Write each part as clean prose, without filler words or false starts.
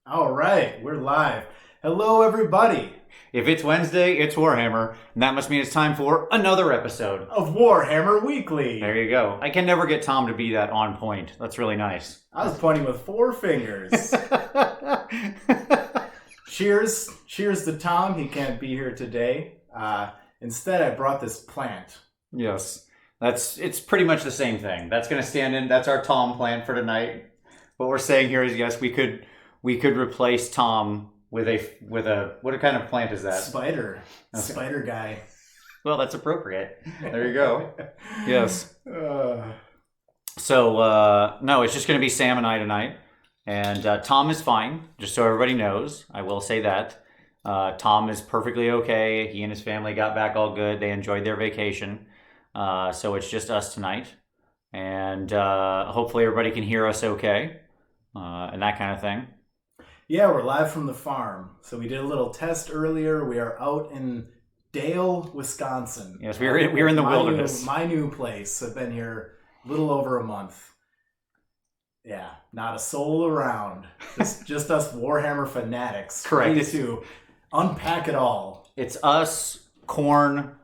All right, we're live. Hello, everybody. If it's Wednesday, it's Warhammer, and that must mean it's time for another episode of Warhammer Weekly. There you go. I can never get Tom to be that on point. That's really nice. I was pointing with 4 fingers. Cheers to Tom. He can't be here today. Instead, I brought this plant. Yes, it's pretty much the same thing. That's going to stand in. That's our Tom plant for tonight. What we're saying here is, yes, we could replace Tom with a what kind of plant is that? Spider. Okay. Spider guy. Well, that's appropriate. There you go. Yes. Uh, No, it's just going to be Sam and I tonight. And Tom is fine, just so everybody knows. I will say that. Tom is perfectly okay. He and his family got back all good. They enjoyed their vacation. So it's just us tonight. And hopefully everybody can hear us okay. And that kind of thing. yeah, we're live from the farm. So we did a little test earlier. We are out in Dale, Wisconsin. Yes, we were in the wilderness. My new place. I've been here a little over a month. Yeah, not a soul around. Just us Warhammer fanatics. Correct. Ready to unpack it all. It's us, corn,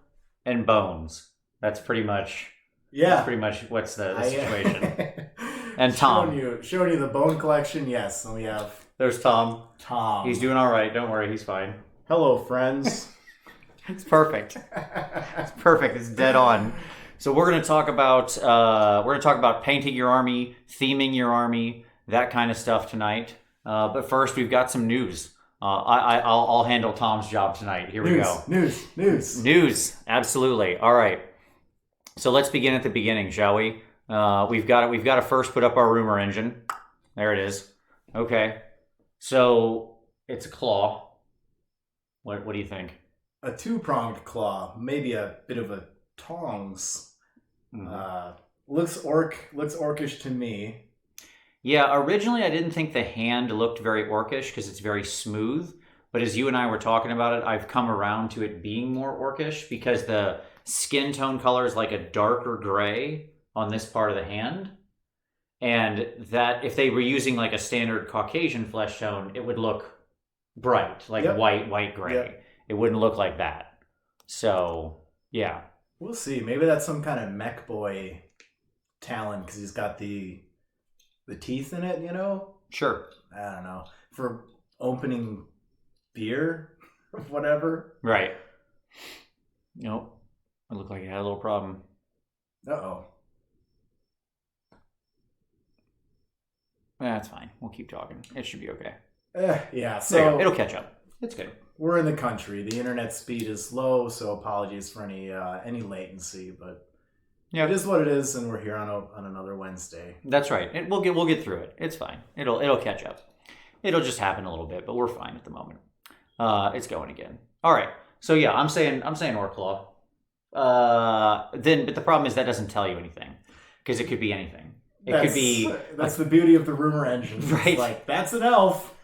and bones. That's pretty much. Yeah. That's pretty much what's the situation. And Tom. Showing you the bone collection. Yes, and we have There's Tom. Tom. He's doing all right. Don't worry, he's fine. Hello, friends. It's perfect. It's perfect. It's dead on. So we're going to talk about painting your army, theming your army, that kind of stuff tonight. But first, we've got some news. I'll handle Tom's job tonight. Here we go. News. Absolutely. All right. So let's begin at the beginning, shall we? We've got to first put up our rumor engine. There it is. Okay. So it's a claw. What do you think? A 2-pronged claw, maybe a bit of a tongs. Mm-hmm. Looks orcish to me. Yeah, originally I didn't think the hand looked very orcish because it's very smooth. But as you and I were talking about it, I've come around to it being more orcish because the skin tone color is like a darker gray on this part of the hand. And that if they were using like a standard Caucasian flesh tone, it would look bright, like white gray. Yep. It wouldn't look like that. So, yeah. We'll see. Maybe that's some kind of mech boy talent because he's got the teeth in it, you know? Sure. I don't know. For opening beer or whatever. Right. Nope. It looked like it had a little problem. Uh-oh. That's fine. We'll keep talking. It should be okay. Yeah, so it'll catch up. It's good. We're in the country. The internet speed is low, so apologies for any latency, but yeah, it is what it is, and we're here on another Wednesday. That's right. We'll get through it. It's fine. It'll catch up. It'll just happen a little bit, but we're fine at the moment. It's going again. All right. So yeah, I'm saying Orclaw. But the problem is that doesn't tell you anything because it could be anything. That's the beauty of the rumor engine. Right. It's like, that's an elf.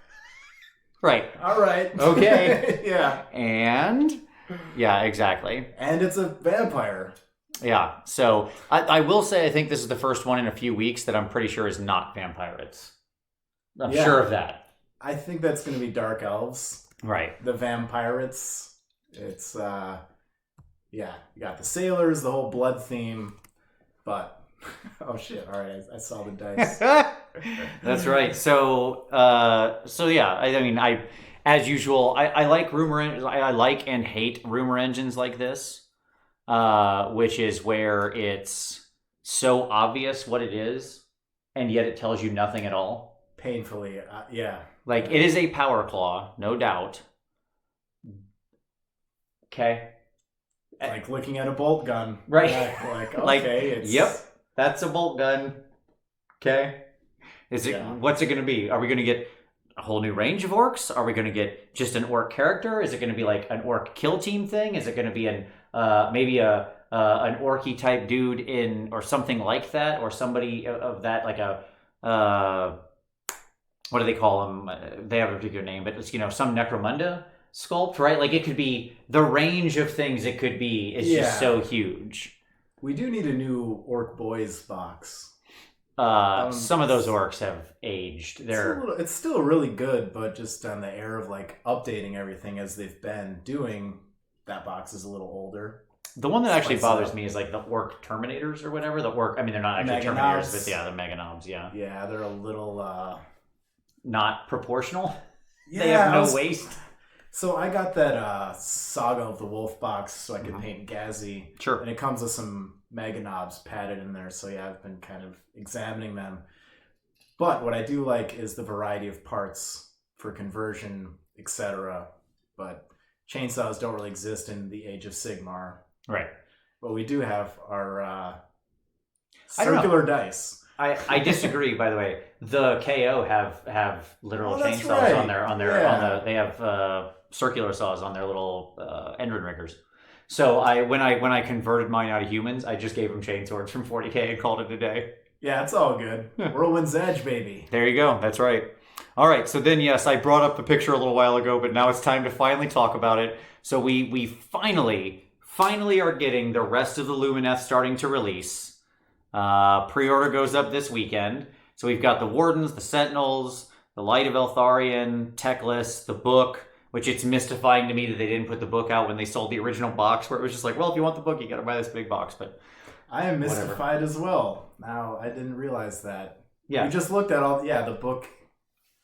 Right. All right. Okay. Yeah. And yeah, exactly. And it's a vampire. Yeah. So I will say I think this is the first one in a few weeks that I'm pretty sure is not vampirates. I'm sure of that. I think that's going to be dark elves. Right. The vampirates. It's you got the sailors, the whole blood theme, but oh shit! All right, I saw the dice. That's right. So yeah. I mean, as usual, I like rumor. I like and hate rumor engines like this, which is where it's so obvious what it is, and yet it tells you nothing at all. Painfully, yeah. Like it is a power claw, no doubt. Okay. Like looking at a bolt gun, right? Yeah, like okay, yep. That's a bolt gun. Okay. What's it going to be? Are we going to get a whole new range of orcs? Are we going to get just an orc character? Is it going to be like an orc kill team thing? Is it going to be maybe an orky type dude or something like that, or somebody of that, like what do they call them? They have a particular name, but it's some Necromunda sculpt, right? Like it could be the range of things it could be is just so huge. We do need a new Orc Boys box. some of those orcs have aged. It's still really good, but just on the air of like updating everything as they've been doing, that box is a little older. The one that actually bothers me is like the orc terminators or whatever. The orc, I mean, they're not actually terminators, but yeah, the mega knobs, yeah. Yeah, they're a little... not proportional. Yeah, they have no waist. So I got that Saga of the Wolf box so I could paint Gazi. Sure. And it comes with some mega knobs padded in there, so yeah, I've been kind of examining them. But what I do like is the variety of parts for conversion, etc. But chainsaws don't really exist in the Age of Sigmar. Right. What we do have are circular dice. I disagree. By the way, the KO have literal chainsaws right. on their they have circular saws on their little Endrin riggers. So when I converted mine out of humans, I just gave them chainswords from 40K and called it a day. Yeah, it's all good. Whirlwind's Edge, baby. There you go. That's right. All right. So then, yes, I brought up the picture a little while ago, but now it's time to finally talk about it. So we finally are getting the rest of the Lumineth starting to release. Pre-order goes up this weekend. So we've got the Wardens, the Sentinels, the Light of Eltharion, tech list, the book, which it's mystifying to me that they didn't put the book out when they sold the original box, where it was just like, well, if you want the book, you got to buy this big box. But I am mystified as well. Now, I didn't realize that. Yeah. We just looked at the book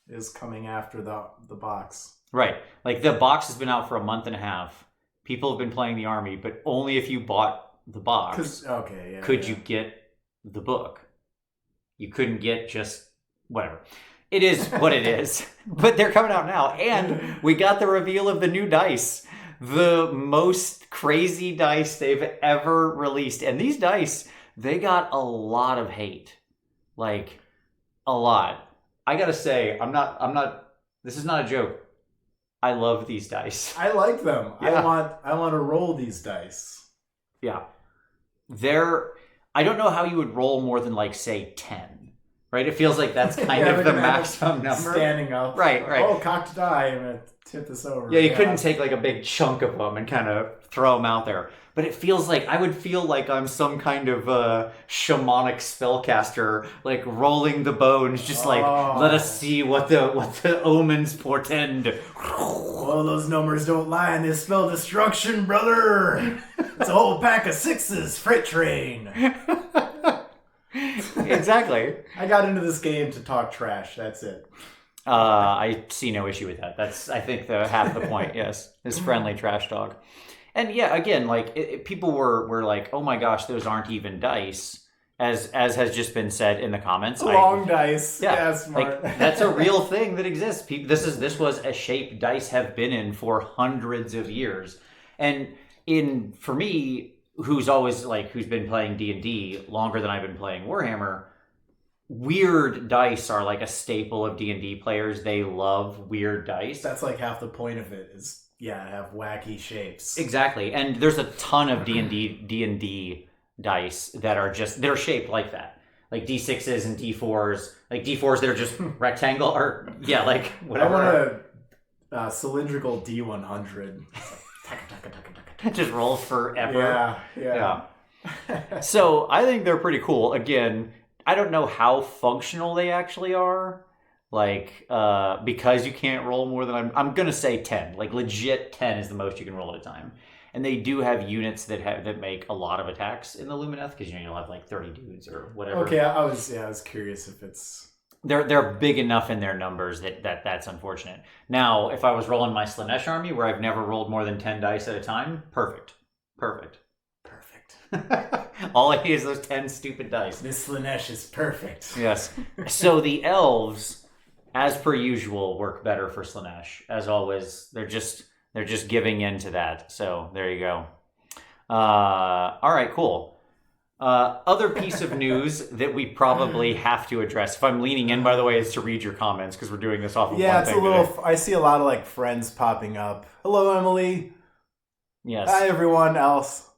is coming after the box. Right. Like the box has been out for a month and a half. People have been playing the army, but only if you bought the box could you get the book. You couldn't get just whatever. It is what it is. But they're coming out now. And we got the reveal of the new dice. The most crazy dice they've ever released. And these dice, they got a lot of hate. Like, a lot. I gotta say, this is not a joke. I love these dice. I like them. Yeah. I want to roll these dice. Yeah. I don't know how you would roll more than, like, say, 10. Right? It feels like that's kind of the maximum number. Standing up. Right. Oh, cocked die. I'm going to tip this over. Yeah, you couldn't take, like, a big chunk of them and kind of throw them out there. But it feels like, I would feel like I'm some kind of shamanic spellcaster, like, rolling the bones, just like, let us see what the omens portend. Well, those numbers don't lie, and they spell destruction, brother. It's a whole pack of sixes, freight train. Exactly. I got into this game to talk trash. That's it. I see no issue with that. That's, I think, half the point, yes. Is friendly trash talk. And yeah, again, like, people were like, oh my gosh, those aren't even dice. As has just been said in the comments. Long dice. Yeah, smart. Like, that's a real thing that exists. This was a shape dice have been in for hundreds of years. And for me, who's been playing D&D longer than I've been playing Warhammer, weird dice are like a staple of D&D players. They love weird dice. That's like half the point of it is, have wacky shapes. Exactly. And there's a ton of D&D dice that are they're shaped like that. Like D6s and D4s. Like D4s, they're just rectangle or, like whatever. I want a cylindrical D100. Just rolls forever. Yeah. So I think they're pretty cool. Again, I don't know how functional they actually are. Like, because you can't roll more than I'm gonna say 10. Like, legit 10 is the most you can roll at a time. And they do have units that make a lot of attacks in the Lumineth, because you'll have like 30 dudes or whatever. Okay, I was curious if it's they're big enough in their numbers that's unfortunate. Now, if I was rolling my Slaanesh army where I've never rolled more than 10 dice at a time, perfect. All I need is those 10 stupid dice. This Slaanesh is perfect. Yes. So the elves, as per usual, work better for Slaanesh. As always, they're just giving in to that. So there you go. All right, cool. Other piece of news that we probably have to address, if I'm leaning in, by the way, is to read your comments, because we're doing this off of one it's thing a little. today. I see a lot of like friends popping up. Hello, Emily. Yes. Hi, everyone else.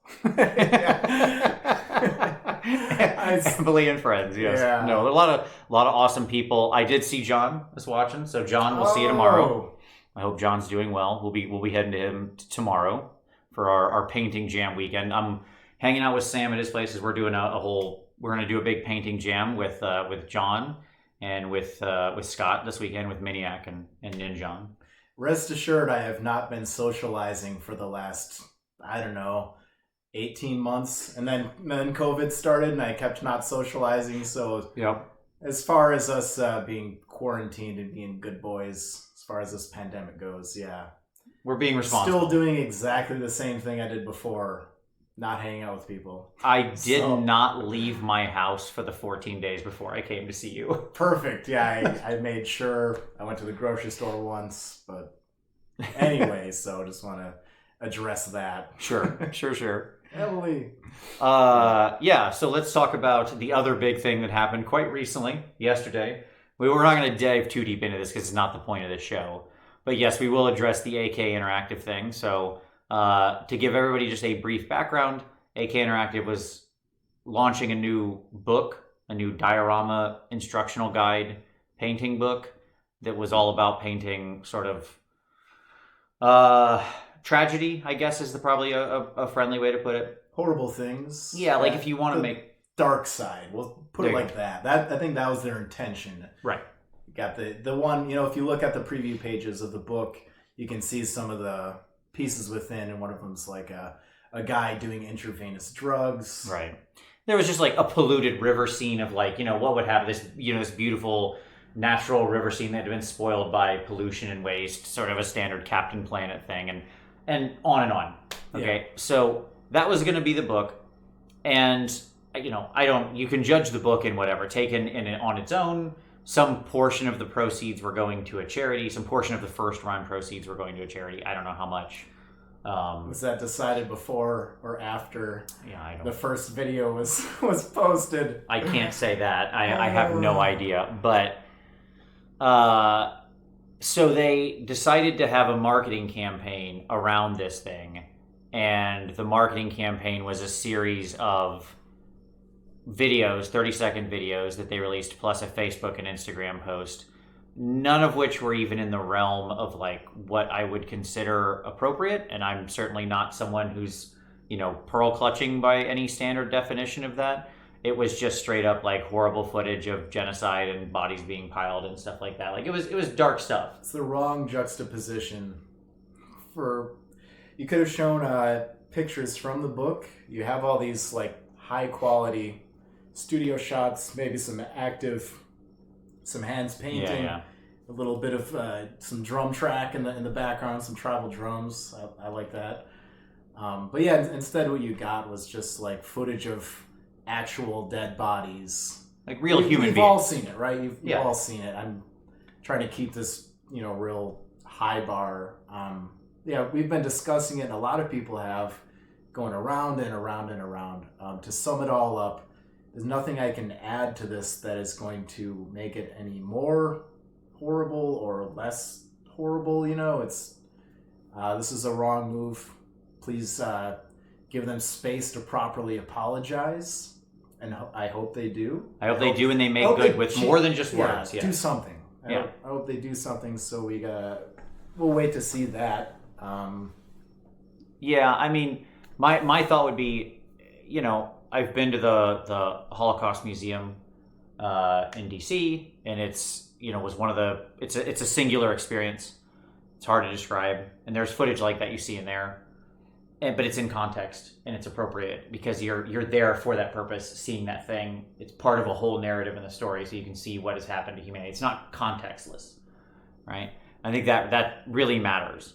Emily and friends. Yes. Yeah. No, a lot of awesome people. I did see John is watching, so John, we'll see you tomorrow. I hope John's doing well. We'll be heading to him tomorrow for our painting jam weekend. I'm hanging out with Sam at his place as we're doing a whole we're going to do a big painting jam with John and with Scott this weekend with Miniac and Ninjon. Rest assured, I have not been socializing for the last, I don't know, 18 months. And then COVID started and I kept not socializing. So Yep. as far as us being quarantined and being good boys, as far as this pandemic goes, yeah. We're being responsible. Still doing exactly the same thing I did before, not hanging out with people. I did not leave my house for the 14 days before I came to see you. Perfect. Yeah, I made sure. I went to the grocery store once, but anyway, so just want to address that. Sure. Emily. Yeah, so let's talk about the other big thing that happened quite recently, yesterday. We're not going to dive too deep into this because it's not the point of this show. But yes, we will address the AK Interactive thing. So to give everybody just a brief background, AK Interactive was launching a new book, a new diorama instructional guide painting book that was all about painting sort of tragedy, I guess is probably a friendly way to put it. Horrible things. Yeah, like if you want to make... Dark side. We'll put it like that. I think that was their intention. Right. You got the one, if you look at the preview pages of the book, you can see some of the pieces within, and one of them's like a guy doing intravenous drugs. Right. There was just like a polluted river scene of like, what would happen, this, this beautiful natural river scene that had been spoiled by pollution and waste, sort of a standard Captain Planet thing, and on and on. Okay. Yeah. So that was going to be the book. And, you can judge the book in whatever, taken on its own. Some portion of the proceeds were going to a charity. Some portion of the first run proceeds were going to a charity. I don't know how much. Was that decided before or after the first video was posted? I can't say that. I have no idea. But so they decided to have a marketing campaign around this thing. And the marketing campaign was a series of videos, 30-second videos that they released, plus a Facebook and Instagram post, none of which were even in the realm of like what I would consider appropriate. And I'm certainly not someone who's, pearl clutching by any standard definition of that. It was just straight up like horrible footage of genocide and bodies being piled and stuff like that. Like it was dark stuff. It's the wrong juxtaposition for... You could have shown pictures from the book. You have all these like high quality studio shots, maybe some hands painting, a little bit of some drum track in the background, some tribal drums. I like that. But yeah, instead what you got was just like footage of actual dead bodies, like real human beings. We've all seen it, right? You've all seen it. I'm trying to keep this real high bar. We've been discussing it, and a lot of people have, going around and around and around. To sum it all up, there's nothing I can add to this that is going to make it any more horrible or less horrible. It's this is a wrong move. Please give them space to properly apologize, and I hope they do. I hope they do, and they make good with more than just words. Do something. I hope they do something. So we'll wait to see that. I mean, my thought would be, I've been to the Holocaust Museum in DC, and it's was one of the it's a singular experience. It's hard to describe, and there's footage like that you see in there, but it's in context and it's appropriate because you're there for that purpose, seeing that thing. It's part of a whole narrative in the story, so you can see what has happened to humanity. It's not contextless, right? I think that really matters.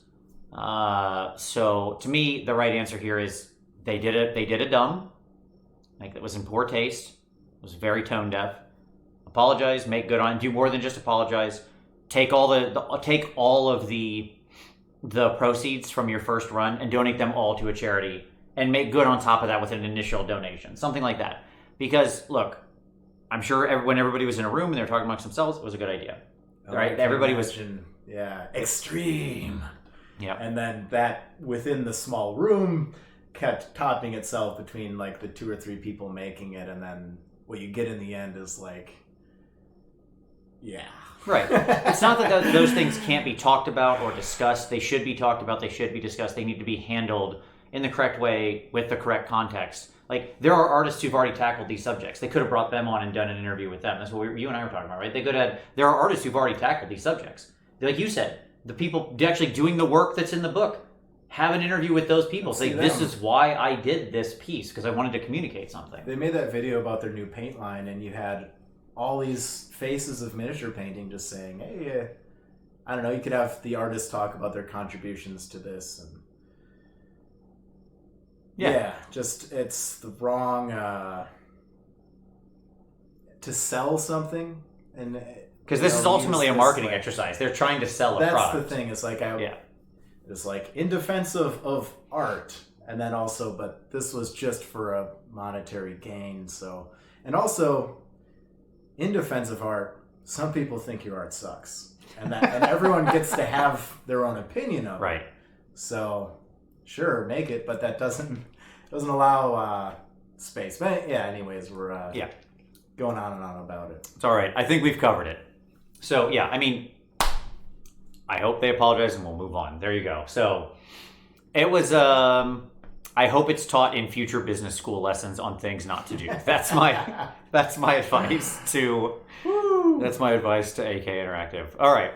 So to me, the right answer here is they did it dumb. Like, it was in poor taste. It was very tone deaf. Apologize, make good on it. Do more than just apologize. Take all of the proceeds from your first run and donate them all to a charity, and make good on top of that with an initial donation, something like that. Because look, I'm sure when everybody was in a room and they were talking amongst themselves, it was a good idea, right? Everybody was extreme. Yeah, and then that within the small room kept topping itself between like the 2 or 3 people making it, and then what you get in the end is like, right. It's not that those things can't be talked about or discussed. They should be talked about. They should be discussed. They need to be handled in the correct way with the correct context. Like, there are artists who've already tackled these subjects. They could have brought them on and done an interview with them. That's what you and I were talking about, right? There are artists who've already tackled these subjects. Like you said, the people actually doing the work that's in the book, have an interview with those people. Say, this is why I did this piece, because I wanted to communicate something. They made that video about their new paint line, and you had all these faces of miniature painting just saying, hey, I don't know, you could have the artists talk about their contributions to this. And just it's the wrong to sell something. And because this is ultimately a marketing exercise. They're trying to sell a product. That's the thing. It's like, it's like in defense of art, and then also, but this was just for a monetary gain. So, and also in defense of art, some people think your art sucks, and everyone gets to have their own opinion of it. Right. So, sure, make it, but that doesn't allow space. But yeah, anyways, we're going on and on about it. It's all right. I think we've covered it. So yeah, I mean, I hope they apologize and we'll move on. There you go. So it was. I hope it's taught in future business school lessons on things not to do. That's my advice to. That's my advice to AK Interactive. All right.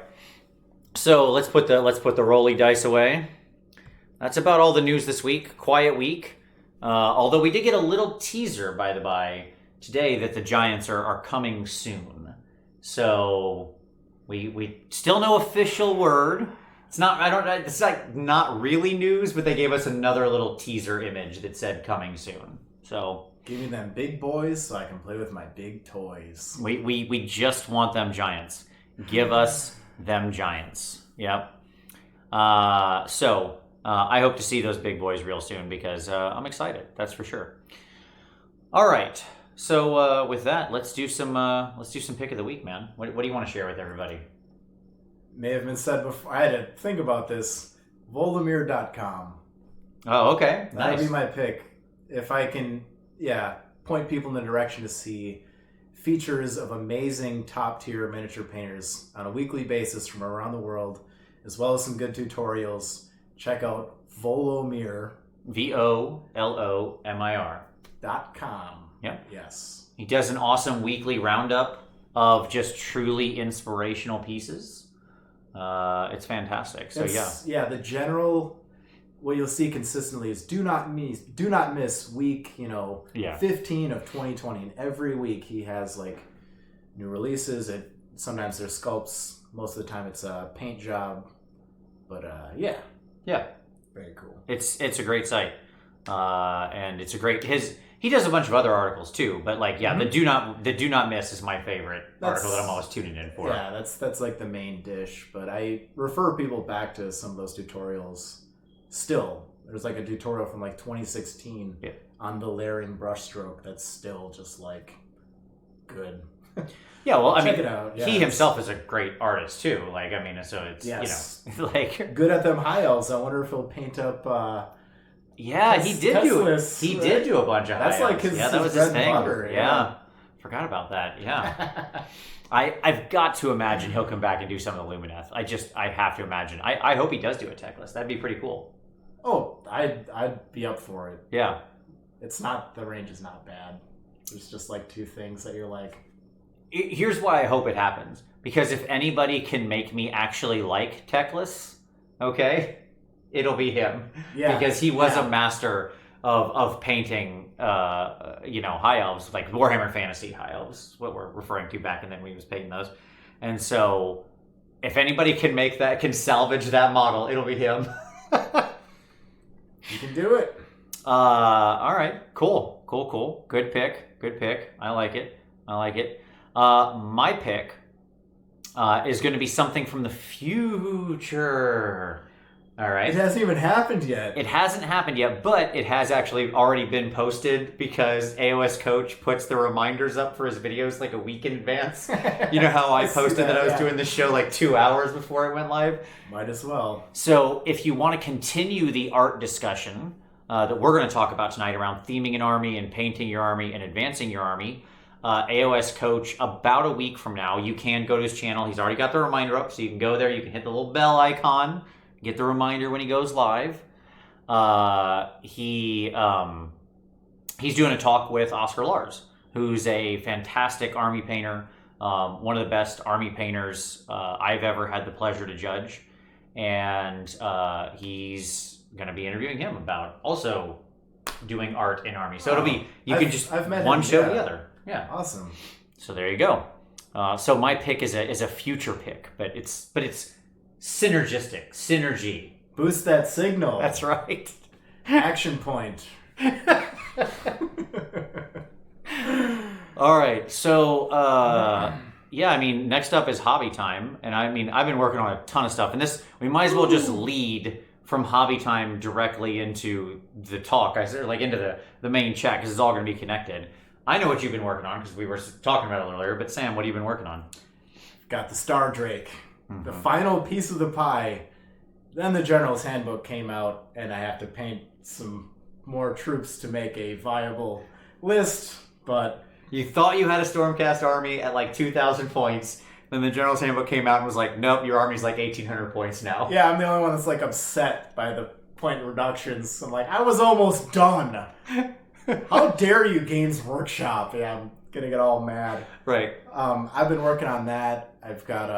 So let's put the rolly dice away. That's about all the news this week. Quiet week. Although we did get a little teaser, by the by, today that the Giants are coming soon. So we still no official word. It's like not really news, but they gave us another little teaser image that said coming soon. So give me them big boys so I can play with my big toys. We just want them Giants. Give us them Giants. Yep. So I hope to see those big boys real soon because I'm excited. That's for sure. All right. So with that, let's do some pick of the week, man. What do you want to share with everybody? May have been said before. I had to think about this. Volodymyr.com. Oh, okay. That Nice. would be my pick. If I can, point people in the direction to see features of amazing top-tier miniature painters on a weekly basis from around the world, as well as some good tutorials. Check out Volodymyr. VOLOMIR.com. Yep. Yes. He does an awesome weekly roundup of just truly inspirational pieces. It's fantastic. So the general, what you'll see consistently is do not miss week 15 of 2020, and every week he has like new releases. Sometimes they're sculpts, most of the time it's a paint job, but very cool. It's a great site, and it's a great he does a bunch of other articles too, but the do not miss is my favorite article that I'm always tuning in for. Yeah, that's like the main dish, but I refer people back to some of those tutorials. Still, there's like a tutorial from like 2016 on the layering brushstroke that's still just like good. Yeah, well, check it out. Yeah, he himself is a great artist too. So it's good at them high elves. I wonder if he'll paint up. He did do a bunch of that's high like his, that was his his thing. butter, Forgot about that. Yeah. I've got to imagine he'll come back and do some of the Lumineth. I have to imagine. I hope he does do a tech list. That'd be pretty cool. Oh, I'd be up for it. Yeah. The range is not bad. There's just like two things that you're like. Here's why I hope it happens. Because if anybody can make me actually like tech lists, okay, it'll be him. Yeah. Because he was a master of painting, high elves, like Warhammer Fantasy high elves, what we're referring to back, and then we was painting those. And so, if anybody can salvage that model, it'll be him. You can do it. All right, cool. Good pick. I like it. My pick is going to be something from the future. All right. It hasn't even happened yet. It hasn't happened yet, but it has actually already been posted because AOS Coach puts the reminders up for his videos like a week in advance. You know how I posted that I was doing this show like 2 hours before it went live? Might as well. So if you want to continue the art discussion that we're going to talk about tonight around theming an army and painting your army and advancing your army, AOS Coach, about a week from now, you can go to his channel. He's already got the reminder up, so you can go there. You can hit the little bell icon. Get the reminder when he goes live. He he's doing a talk with Oscar Lars, who's a fantastic army painter, one of the best army painters I've ever had the pleasure to judge. And he's going to be interviewing him about also doing art in army. So it'll be, I've met one show the other. Yeah. Awesome. So there you go. So my pick is a future pick, but it's synergistic. Synergy. Boost that signal. That's right. Action point. All right. So, yeah, I mean, next up is hobby time. And I mean, I've been working on a ton of stuff. And this, we might as well just lead from hobby time directly into the talk. Like into the main chat, because it's all going to be connected. I know what you've been working on because we were talking about it earlier. But Sam, what have you been working on? Got the Star Drake. The final piece of the pie. Then the General's Handbook came out, and I have to paint some more troops to make a viable list, but... You thought you had a Stormcast army at like 2,000 points, then the General's Handbook came out and was like, nope, your army's like 1,800 points now. Yeah, I'm the only one that's like upset by the point reductions. I'm like, I was almost done. How dare you, Games Workshop? Yeah, I'm gonna get all mad. Right. I've been working on that. I've got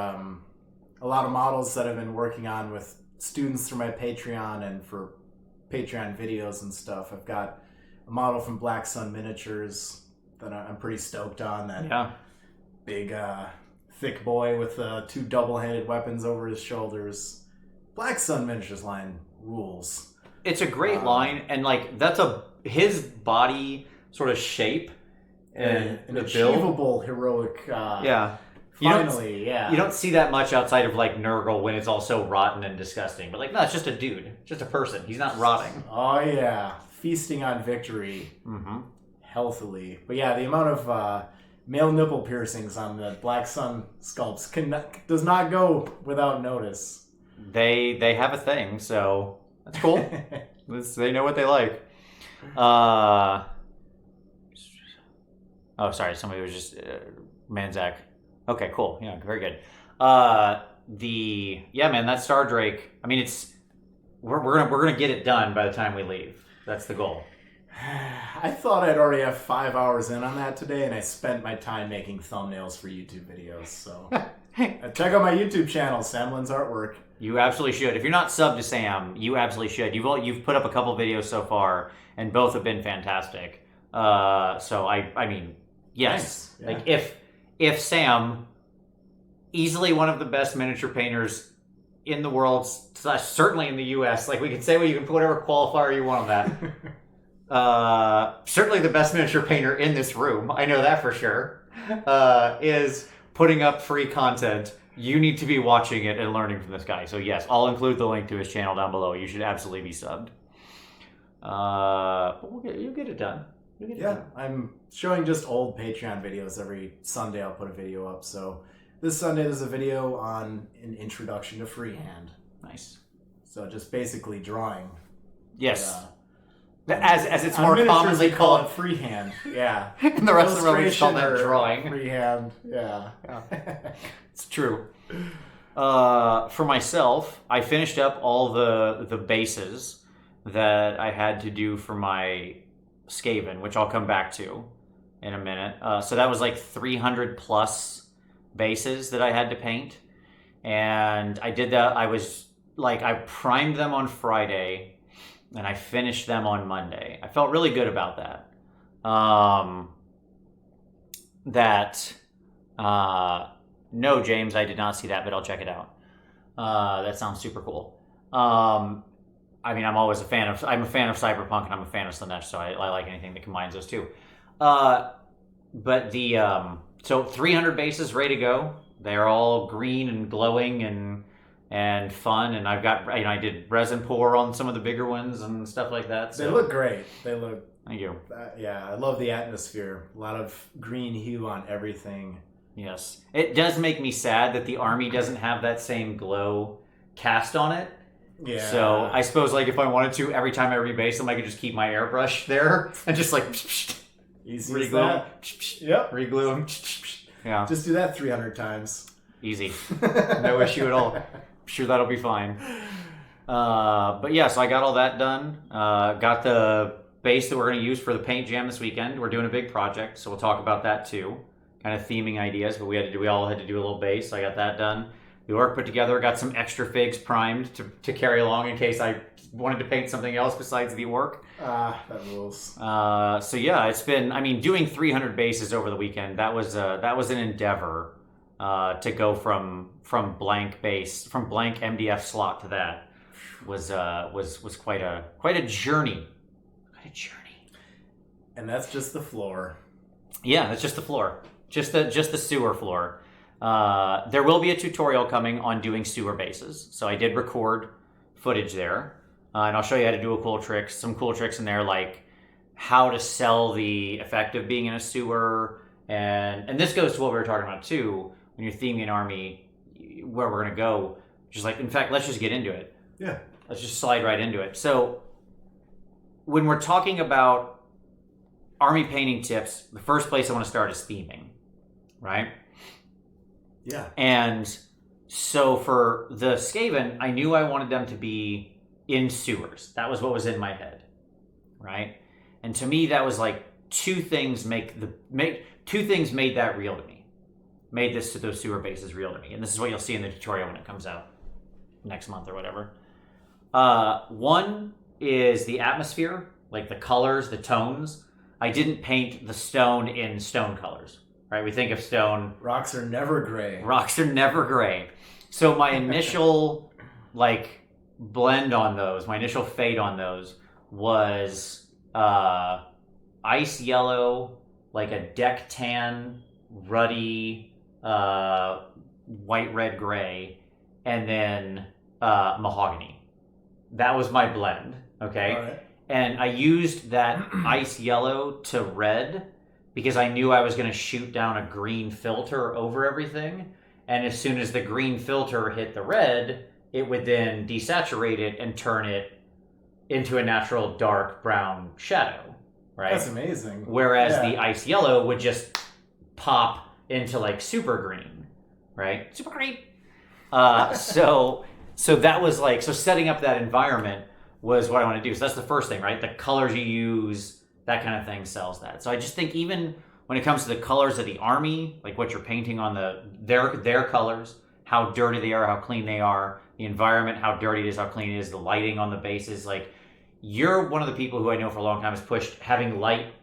a lot of models that I've been working on with students through my Patreon and for Patreon videos and stuff. I've got a model from Black Sun Miniatures that I'm pretty stoked on. That big, thick boy with 2 double-handed weapons over his shoulders. Black Sun Miniatures line rules. It's a great line, and like that's his body sort of shape and an the achievable heroic. You You don't see that much outside of like Nurgle when it's all so rotten and disgusting. But like, no, it's just a dude, just a person. He's not rotting. Oh yeah, feasting on victory, healthily. But yeah, the amount of male nipple piercings on the Black Sun sculpts does not go without notice. They have a thing, so that's cool. They know what they like. Oh, sorry, somebody was just Manzak. Okay, cool. Yeah, very good. Man, that Star Drake. I mean, we're gonna get it done by the time we leave. That's the goal. I thought I'd already have 5 hours in on that today, and I spent my time making thumbnails for YouTube videos. So check out my YouTube channel, Sam Lenz Artwork. You absolutely should. If you're not subbed to Sam, you absolutely should. You've put up a couple videos so far, and both have been fantastic. So I mean, yes. Nice. Yeah. Like if Sam, easily one of the best miniature painters in the world, certainly in the U.S., like we can say, you can put whatever qualifier you want on that. Certainly the best miniature painter in this room, I know that for sure, is putting up free content. You need to be watching it and learning from this guy. So yes, I'll include the link to his channel down below. You should absolutely be subbed. But you'll get it done. I'm showing just old Patreon videos. Every Sunday I'll put a video up. So this Sunday there's a video on an introduction to freehand. Nice. So just basically drawing. Yes. As it's more commonly called freehand. Yeah. And the rest of the world is called that drawing. Freehand. Yeah. It's true. For myself, I finished up all the bases that I had to do for my Skaven, which I'll come back to in a minute. So that was like 300 plus bases that I had to paint. And I did that. I primed them on Friday and I finished them on Monday. I felt really good about that. No, James, I did not see that, but I'll check it out. That sounds super cool. I mean, I'm a fan of Cyberpunk and I'm a fan of Slanesh, so I like anything that combines those two. But so 300 bases ready to go. They're all green and glowing and fun, and I've got, I did resin pour on some of the bigger ones and stuff like that. So. They look great. Thank you. Yeah, I love the atmosphere. A lot of green hue on everything. Yes. It does make me sad that the army doesn't have that same glow cast on it. Yeah. So I suppose like if I wanted to, every time I rebase them, I could just keep my airbrush there and just like easy reglue them. Yep. Reglue them. Yeah. Just do that 300 times. Easy. No issue at all. I'm sure that'll be fine. But yeah, so I got all that done. Got the base that we're going to use for the paint jam this weekend. We're doing a big project, so we'll talk about that too. Kind of theming ideas, but we all had to do a little base, so I got that done. The orc put together, got some extra figs primed to carry along in case I wanted to paint something else besides the orc. That rules. So yeah, it's been, I mean, doing 300 bases over the weekend, that was an endeavor to go from blank base, from blank MDF slot to that was quite a journey. Quite a journey. And that's just the floor. Yeah, that's just the floor. Just the sewer floor. There will be a tutorial coming on doing sewer bases. So I did record footage there. And I'll show you how to do some cool tricks in there, like how to sell the effect of being in a sewer. And this goes to what we were talking about too, when you're theming an army, where we're going to go. Just like, in fact, let's just get into it. Yeah. Let's just slide right into it. So when we're talking about army painting tips, the first place I want to start is theming, right? Yeah. And so for the Skaven, I knew I wanted them to be in sewers. That was what was in my head, right? And to me, that was like two things made that real to me. Made those sewer bases real to me. And this is what you'll see in the tutorial when it comes out next month or whatever. One is the atmosphere, like the colors, the tones. I didn't paint the stone in stone colors, right? We think of stone. Rocks are never gray. Rocks are never gray. So my initial blend on those, my initial fade on those was ice yellow, like a deck tan, ruddy, white, red, gray, and then mahogany. That was my blend, okay? All right. And I used that ice yellow to red because I knew I was going to shoot down a green filter over everything. And as soon as the green filter hit the red, it would then desaturate it and turn it into a natural dark brown shadow, right? That's amazing. Whereas the ice yellow would just pop into like super green, right? Super green. So that was like, so setting up that environment was what I want to do. So that's the first thing, right? The colors you use, that kind of thing sells that. So I just think even when it comes to the colors of the army, like what you're painting on their colors, how dirty they are, how clean they are, the environment, how dirty it is, how clean it is, the lighting on the bases, like you're one of the people who I know for a long time has pushed having light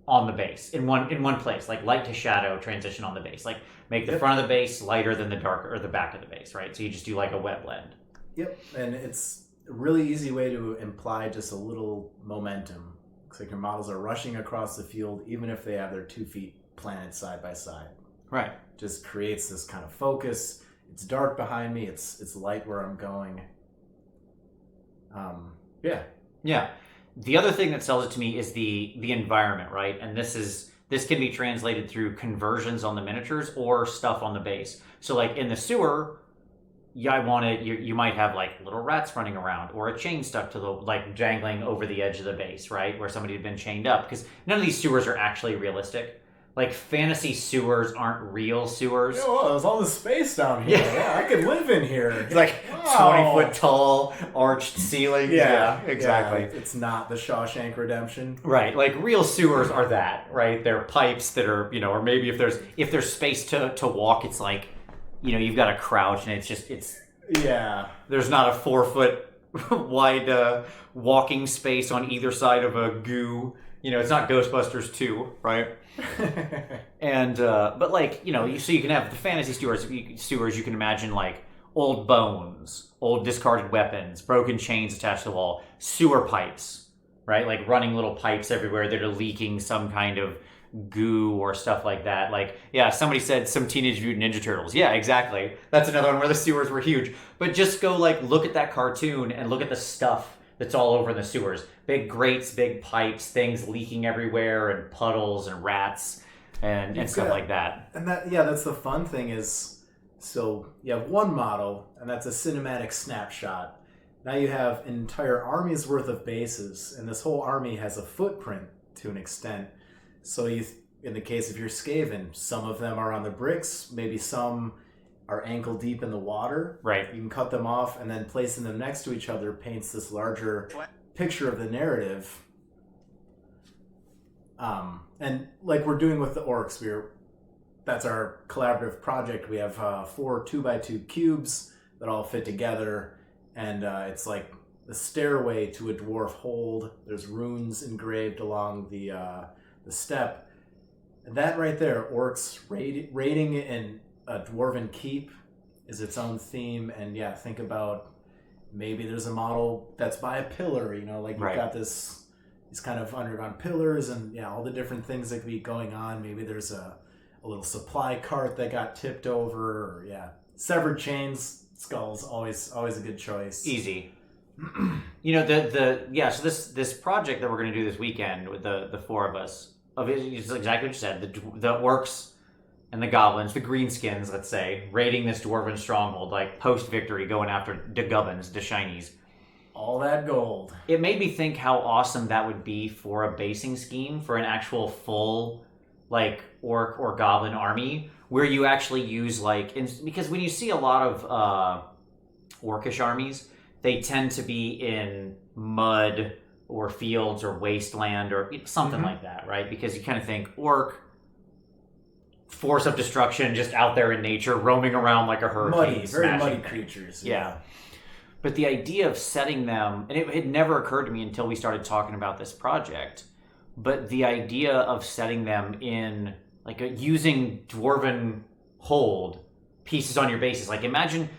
on the base in one place, like light to shadow transition on the base, like make the front of the base lighter than the dark or the back of the base, right? So you just do like a wet blend. Yep, and it's a really easy way to imply just a little momentum. Looks like your models are rushing across the field, even if they have their 2 feet planted side by side. Right. Just creates this kind of focus. It's dark behind me. It's light where I'm going. Yeah. The other thing that sells it to me is the environment, right? And this can be translated through conversions on the miniatures or stuff on the base. So like in the sewer, you might have like little rats running around or a chain stuck to the, like dangling over the edge of the base, right? Where somebody had been chained up, because none of these sewers are actually realistic. Like fantasy sewers aren't real sewers. Oh, there's all this space down here. Yeah, I could live in here. It's like 20-foot tall, arched ceiling. Yeah, exactly. Yeah, it's not the Shawshank Redemption. Right, like real sewers are that, right? They're pipes that are, or maybe if there's space to walk, it's like, you've got to crouch and there's not a 4-foot wide walking space on either side of a goo. It's not Ghostbusters 2, right? And but like so you can have the fantasy sewers. You can imagine like old bones, old discarded weapons, broken chains attached to the wall, sewer pipes, right? Like running little pipes everywhere that are leaking some kind of goo or stuff like that. Like, yeah, somebody said some Teenage Mutant Ninja Turtles. Yeah, exactly. That's another one where the sewers were huge. But just go like look at that cartoon and look at the stuff that's all over in the sewers. Big grates, big pipes, things leaking everywhere, and puddles and rats and stuff like that. And that's the fun thing is, so you have one model, and that's a cinematic snapshot. Now you have an entire army's worth of bases, and this whole army has a footprint to an extent. So in the case of your Skaven, some of them are on the bricks, maybe some are ankle deep in the water. Right. You can cut them off, and then placing them next to each other paints this larger picture of the narrative. And like we're doing with the orcs, that's our collaborative project. We have 4 2x2 cubes that all fit together, and it's like the stairway to a dwarf hold. There's runes engraved along the step. And that right there, orcs raiding in a dwarven keep, is its own theme. And yeah, think about maybe there's a model that's by a pillar. Like you've got these kind of underground pillars, and yeah, all the different things that could be going on. Maybe there's a little supply cart that got tipped over, or severed chains, skulls. Always a good choice. Easy. So this project that we're going to do this weekend with the 4 of us, it's exactly what you said. The orcs and the goblins, the greenskins, let's say, raiding this dwarven stronghold, like post victory, going after the gubbins, the shinies. All that gold. It made me think how awesome that would be for a basing scheme for an actual full, like, orc or goblin army, where you actually use because when you see a lot of orcish armies, they tend to be in mud or fields or wasteland or something like that, right? Because you kind of think orc, force of destruction, just out there in nature, roaming around like a hurricane. Very muddy creatures. Yeah. But the idea of setting them, and it had never occurred to me until we started talking about this project, but the idea of setting them in, using dwarven hold pieces on your bases.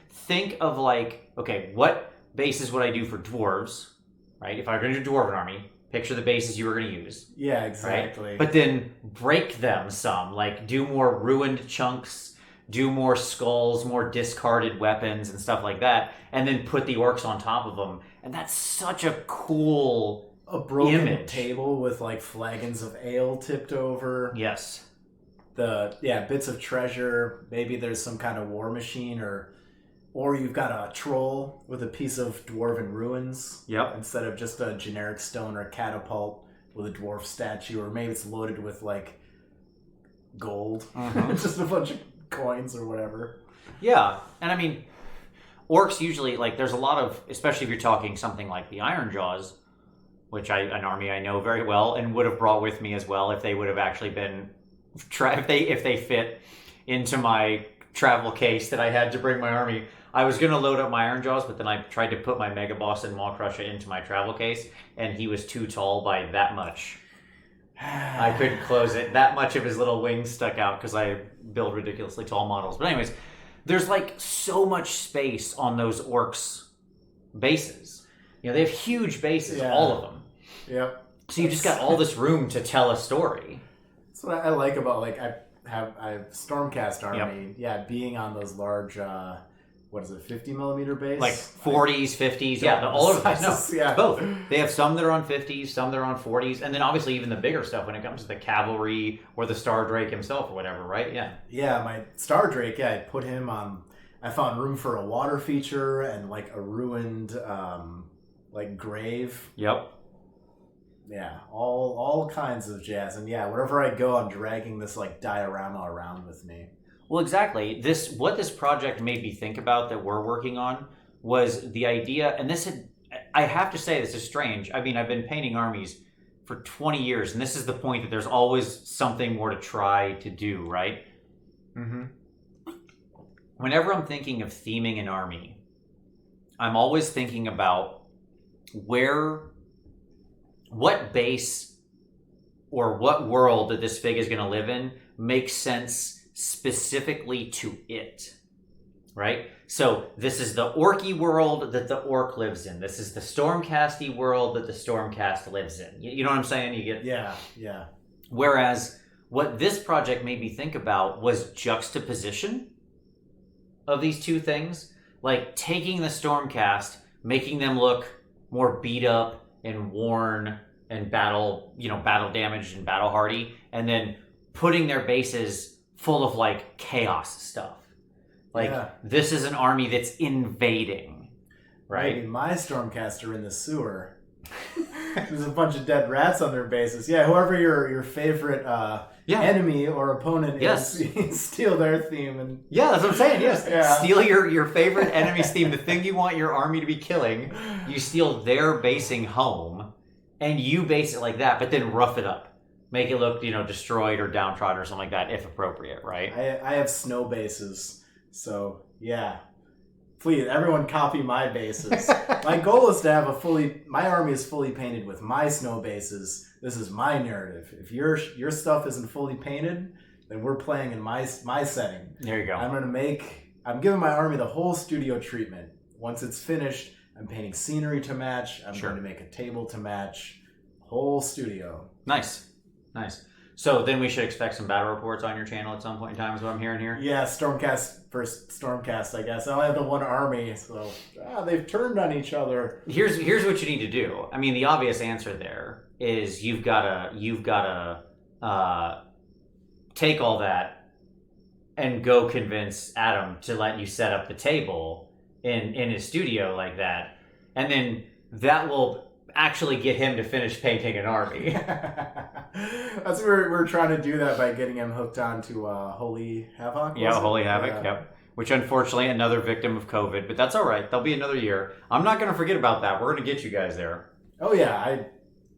Think of what bases would I do for dwarves, right? If I were going to do a dwarven army, picture the bases you were going to use. Yeah, exactly. Right? But then break them some, do more ruined chunks, do more skulls, more discarded weapons and stuff like that, and then put the orcs on top of them. And that's such a cool A broken image. Table with flagons of ale tipped over. Yes. Bits of treasure. Maybe there's some kind of war machine, or you've got a troll with a piece of dwarven ruins. Yep. Instead of just a generic stone or catapult with a dwarf statue, or maybe it's loaded with gold. Just a bunch of coins or whatever. Yeah. And I mean, orcs usually, there's a lot of, especially if you're talking something like the Iron Jaws, which an army I know very well and would have brought with me as well if they would have actually been, if they fit into my travel case that I had to bring my army. I was going to load up my Iron Jaws, but then I tried to put my Mega Boss and Maw Crusher into my travel case, and he was too tall by that much. I couldn't close it. That much of his little wings stuck out because I build ridiculously tall models. But anyways, there's so much space on those orcs' bases. They have huge bases, all of them. Yep. So you just got all this room to tell a story. That's what I like about I have Stormcast army. Yep. Being on those large 50 millimeter base? 40s, 50s, all over the place. No, yeah. Both. They have some that are on 50s, some that are on 40s, and then obviously even the bigger stuff when it comes to the cavalry or the Star Drake himself or whatever, right? Yeah. Yeah, my Star Drake, I put him on. I found room for a water feature and a ruined grave. Yep. Yeah, all kinds of jazz, and wherever I go, I'm dragging this diorama around with me. Well, exactly. What this project made me think about that we're working on was the idea, and I have to say this is strange. I mean, I've been painting armies for 20 years, and this is the point that there's always something more to try to do, right? Mm-hmm. Whenever I'm thinking of theming an army, I'm always thinking about what base or what world that this fig is going to live in makes sense specifically to it, right? So this is the orky world that the orc lives in. This is the stormcasty world that the stormcast lives in. You know what I'm saying? You get yeah. Whereas what this project made me think about was juxtaposition of these two things, taking the stormcast, making them look more beat up and worn and battle damaged and battle hardy, and then putting their bases full of chaos stuff. This is an army that's invading, right? Maybe my Stormcaster in the sewer. There's a bunch of dead rats on their bases. Yeah, whoever your favorite enemy or opponent is, you steal their theme and that's what I'm saying. Yes, yeah. Steal your favorite enemy's theme, the thing you want your army to be killing. You steal their basing home, and you base it like that, but then rough it up. make it look, destroyed or downtrodden or something like that, if appropriate, right? I have snow bases, so yeah. Please, everyone copy my bases. My goal is to have my army is fully painted with my snow bases. This is my narrative. If your stuff isn't fully painted, then we're playing in my setting. There you go. I'm giving my army the whole studio treatment. Once it's finished, I'm painting scenery to match. I'm going to make a table to match. Whole studio. Nice. So then we should expect some battle reports on your channel at some point in time, is what I'm hearing here? Yeah, first Stormcast, I guess. I only have the one army, so they've turned on each other. Here's what you need to do. I mean, the obvious answer there is you've gotta take all that and go convince Adam to let you set up the table in his studio like that, and then that will actually get him to finish painting an army. That's where we're trying to do that by getting him hooked on to Holy Havoc. Yeah, Holy Havoc. Yep. Which unfortunately another victim of COVID, but that's all right. There'll be another year. I'm not going to forget about that. We're going to get you guys there. Oh yeah,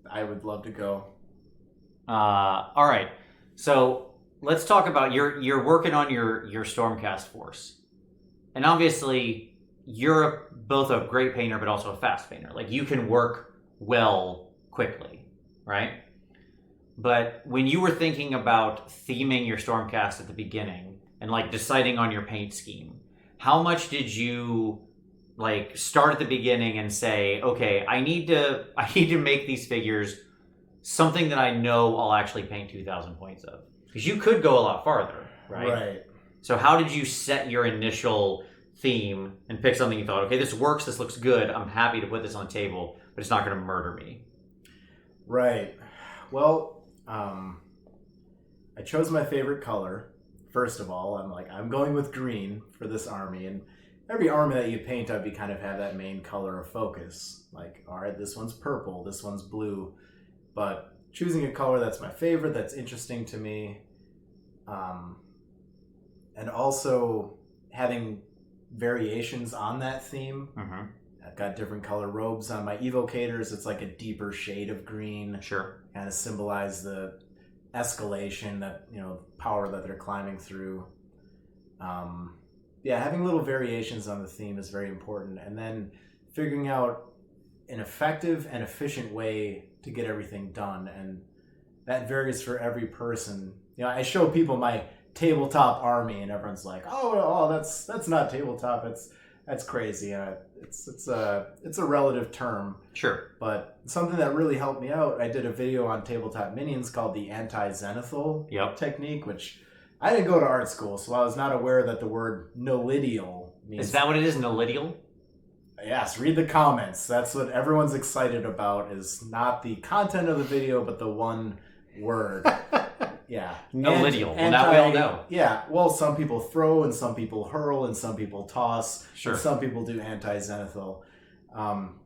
I would love to go. All right. So let's talk about you're working on your Stormcast force, and obviously you're both a great painter but also a fast painter. Like, you can work well quickly, right? But when you were thinking about theming your Stormcast at the beginning and like deciding on your paint scheme, how much did you like start at the beginning and say, okay, I need to make these figures something that I know I'll actually paint 2,000 points of? Because you could go a lot farther, right? Right. So how did you set your initial theme and pick something you thought, okay, this works, this looks good, I'm happy to put this on the table, but it's not going to murder me? Right. Well, I chose my favorite color. First of all, I'm going with green for this army, and every army that you paint up, you kind of have that main color of focus. Like, all right, this one's purple, this one's blue, but choosing a color that's my favorite, that's interesting to me, and also having variations on that theme. Mm-hmm. I've got different color robes on my evocators. It's like a deeper shade of green. Sure. Kind of symbolize the escalation, that, power that they're climbing through. Having little variations on the theme is very important. And then figuring out an effective and efficient way to get everything done. And that varies for every person. I show people my tabletop army and everyone's like, oh, that's not tabletop. That's crazy. It's a relative term. Sure. But something that really helped me out, I did a video on tabletop minions called the anti-zenithal technique, which I didn't go to art school, so I was not aware that the word nolidial means... Is that what it is, nolidial? Yes, read the comments. That's what everyone's excited about, is not the content of the video, but the one word. Yeah. Nolidial. Well, now we all know. Yeah. Well, some people throw, and some people hurl, and some people toss. Sure. And some people do anti-zenithal.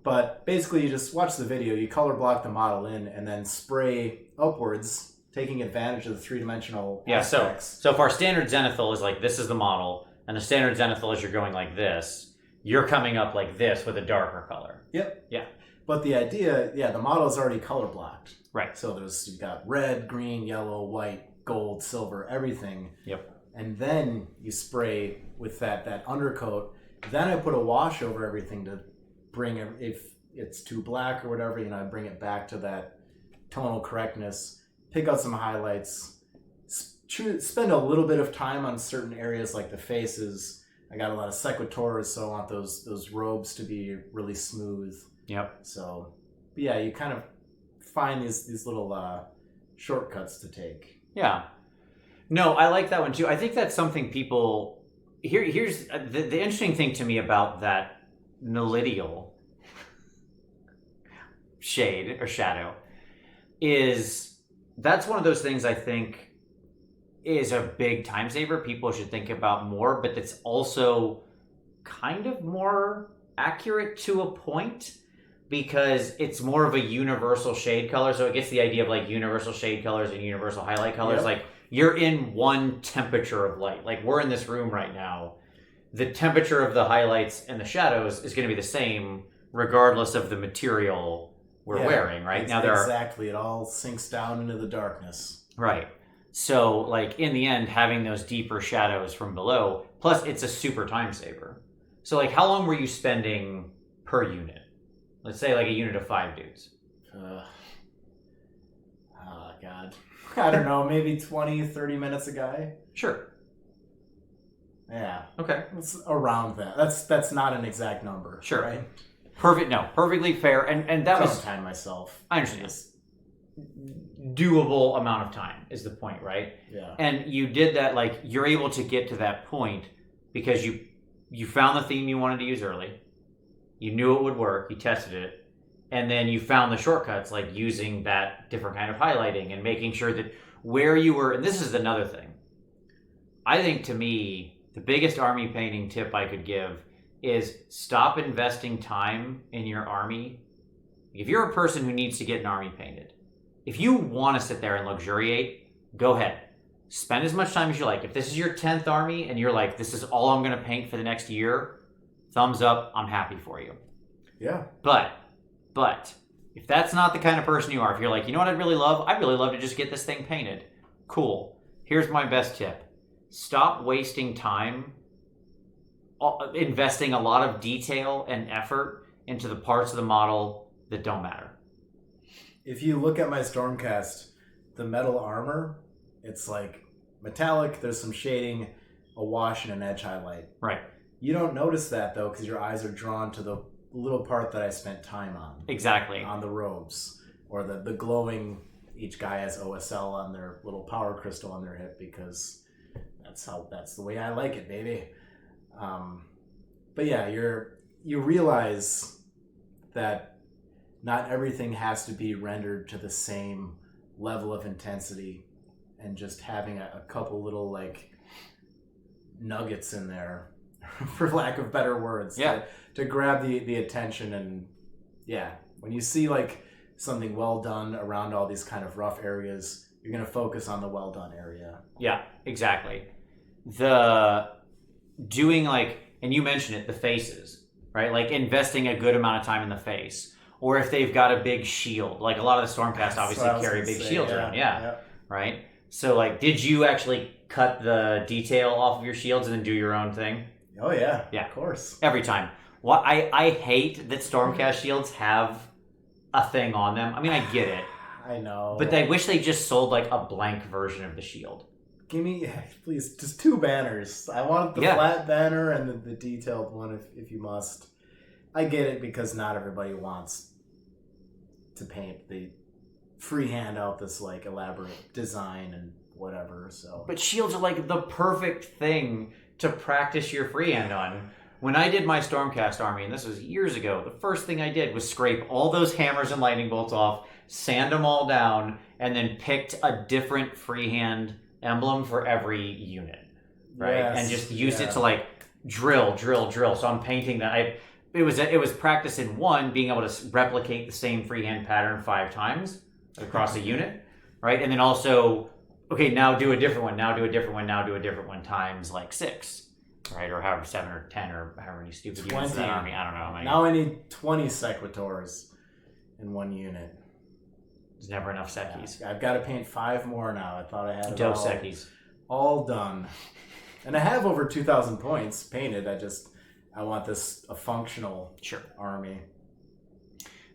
But basically, you just watch the video, you color block the model in, and then spray upwards, taking advantage of the three-dimensional aspects. So if our standard zenithal is like, this is the model, and the standard zenithal is you're going like this, you're coming up like this with a darker color. Yep. Yeah. But the idea, the model is already color blocked. Right. So you've got red, green, yellow, white, gold, silver, everything. Yep. And then you spray with that undercoat. Then I put a wash over everything to bring it, if it's too black or whatever, I bring it back to that tonal correctness, pick out some highlights, spend a little bit of time on certain areas like the faces. I got a lot of sequitors, so I want those robes to be really smooth. Yep. So, you kind of find these little shortcuts to take. Yeah. No, I like that one too. I think that's something people... Here's the interesting thing to me about that nolidial shade or shadow is that's one of those things I think is a big time saver. People should think about more, but it's also kind of more accurate to a point because it's more of a universal shade color. So it gets the idea of like universal shade colors and universal highlight colors. Yep. Like you're in one temperature of light. Like we're in this room right now. The temperature of the highlights and the shadows is going to be the same regardless of the material we're wearing, right? Now there exactly. It all sinks down into the darkness. Right. So, like, in the end, having those deeper shadows from below, plus it's a super time saver. So, like, how long were you spending per unit? Let's say, like, a unit of 5 dudes. Oh, God. I don't know, maybe 20, 30 minutes a guy? Sure. Yeah. Okay. It's around that. That's not an exact number. Sure. Right? Perfectly fair. And that was... time myself. I understand. Doable amount of time is the point, right? Yeah. And you did that, like, you're able to get to that point because you found the theme you wanted to use early. You knew it would work. You tested it. And then you found the shortcuts, like using that different kind of highlighting and making sure that where you were... And this is another thing. I think, to me, the biggest army painting tip I could give is stop investing time in your army. If you're a person who needs to get an army painted, if you want to sit there and luxuriate, go ahead. Spend as much time as you like. If this is your 10th army and you're like, this is all I'm going to paint for the next year, thumbs up, I'm happy for you. Yeah. But if that's not the kind of person you are, if you're like, you know what I'd really love? I'd really love to just get this thing painted. Cool. Here's my best tip. Stop wasting time investing a lot of detail and effort into the parts of the model that don't matter. If you look at my Stormcast, the metal armor, it's like metallic, there's some shading, a wash, and an edge highlight. Right. You don't notice that, though, because your eyes are drawn to the little part that I spent time on. Exactly. On the robes. Or the glowing, each guy has OSL on their little power crystal on their hip, because that's the way I like it, baby. But yeah, you realize that not everything has to be rendered to the same level of intensity, and just having a couple little, like, nuggets in there, for lack of better words, to grab the attention. And yeah, when you see, like, something well done around all these kind of rough areas, you're going to focus on the well done area. Yeah, exactly. The doing, like, and you mentioned it, the faces, right? Like, investing a good amount of time in the face. Or if they've got a big shield, like a lot of the Stormcast obviously carry big shields around, right? So, like, did you actually cut the detail off of your shields and then do your own thing? Oh yeah, yeah, of course. Every time. Well, I hate that Stormcast shields have a thing on them. I mean, I get it. I know, but I wish they just sold, like, a blank version of the shield. Give me, please, just 2 banners. I want the flat banner and the detailed one if you must. I get it, because not everybody wants to paint the freehand out this, like, elaborate design and whatever. So, but shields are, like, the perfect thing to practice your freehand on. When I did my Stormcast army, and this was years ago, the first thing I did was scrape all those hammers and lightning bolts off, sand them all down, and then picked a different freehand emblem for every unit, right? Yes, and just used it to, like, drill. So I'm painting that. It was practice in one, being able to replicate the same freehand pattern 5 times across a unit, right? And then also, okay, now do a different one, now do a different one, now do a different one times, like, 6, right? Or however 7 or 10 or however many stupid units in that army. I don't know. Now I need 20 sequitors in one unit. There's never enough Sekis. Yeah, I've got to paint 5 more now. I thought I had it all done. And I have over 2,000 points painted. I want this a functional army.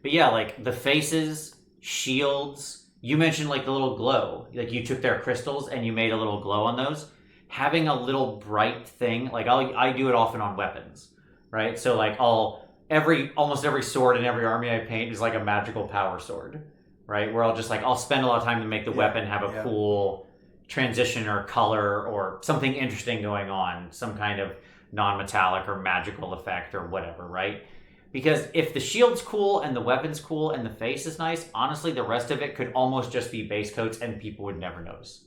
But yeah, like, the faces, shields, you mentioned, like, the little glow. Like, you took their crystals and you made a little glow on those. Having a little bright thing, like, I do it often on weapons, right? So, like, almost every sword in every army I paint is like a magical power sword, right? Where I'll spend a lot of time to make the weapon have a cool transition or color or something interesting going on, some kind of non-metallic or magical effect or whatever, right? Because if the shield's cool and the weapon's cool and the face is nice, honestly, the rest of it could almost just be base coats and people would never notice,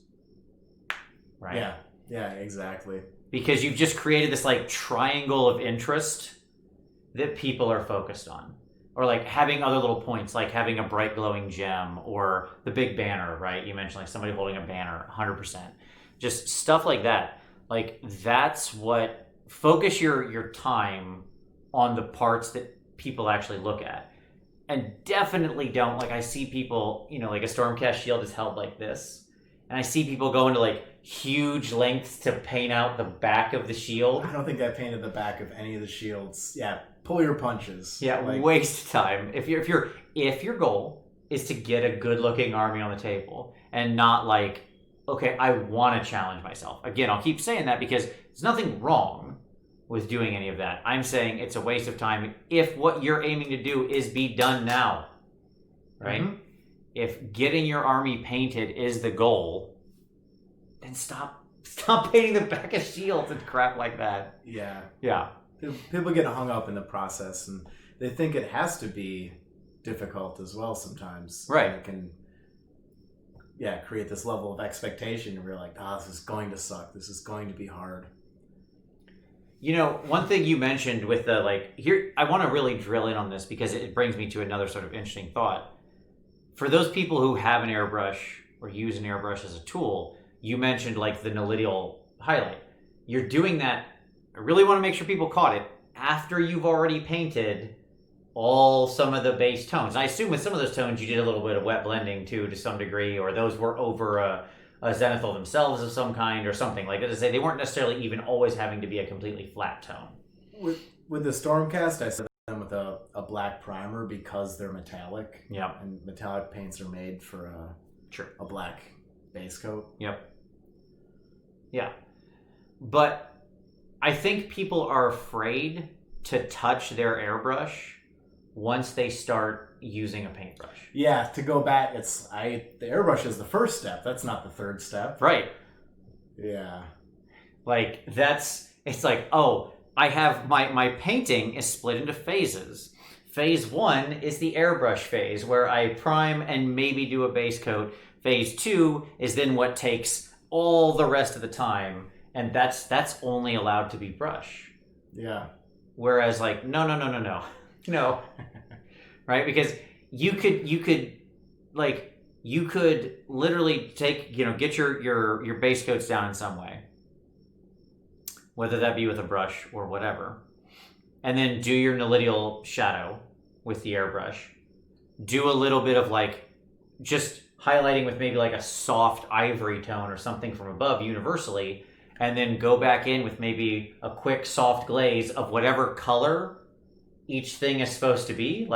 right? Yeah, exactly. Because you've just created this, like, triangle of interest that people are focused on. Or, like, having other little points, like having a bright glowing gem or the big banner, right? You mentioned, like, somebody holding a banner, 100%. Just stuff like that. Like, that's what... Focus your time on the parts that people actually look at. and definitely don't, like, I see people, like a Stormcast shield is held like this, and I see people go into like huge lengths to paint out the back of the shield. I don't think I painted the back of any of the shields. Yeah, pull your punches. Yeah, waste time. If your goal is to get a good looking army on the table and not like, okay, I want to challenge myself. Again, I'll keep saying that because there's nothing wrong with doing any of that. I'm saying it's a waste of time if what you're aiming to do is be done now, right? Mm-hmm. If getting your army painted is the goal, then stop painting the back of shields and crap like that. Yeah. Yeah. People get hung up in the process, and they think it has to be difficult as well sometimes. Right. And it can, create this level of expectation, and we're like, this is going to suck. This is going to be hard. One thing you mentioned with the, here, I want to really drill in on this because it brings me to another sort of interesting thought. For those people who have an airbrush or use an airbrush as a tool, you mentioned the nilidial highlight. You're doing that, I really want to make sure people caught it, after you've already painted some of the base tones. And I assume with some of those tones you did a little bit of wet blending too, to some degree, or those were over a zenithal themselves of some kind or something. Like, as I say, they weren't necessarily even always having to be a completely flat tone. With the Stormcast, I said them with a black primer because they're metallic. Yeah. And metallic paints are made for a black base coat. Yep. Yeah. But I think people are afraid to touch their airbrush once they start using a paintbrush. Yeah, to go back, the airbrush is the first step. That's not the third step. Right. Yeah. It's like, I have my painting is split into phases. Phase 1 is the airbrush phase where I prime and maybe do a base coat. Phase 2 is then what takes all the rest of the time, and that's only allowed to be brush. Yeah. Whereas no. Right? Because you could literally take, get your base coats down in some way, whether that be with a brush or whatever, and then do your nilidial shadow with the airbrush. Do a little bit of just highlighting with maybe a soft ivory tone or something from above universally, and then go back in with maybe a quick soft glaze of whatever color each thing is supposed to be.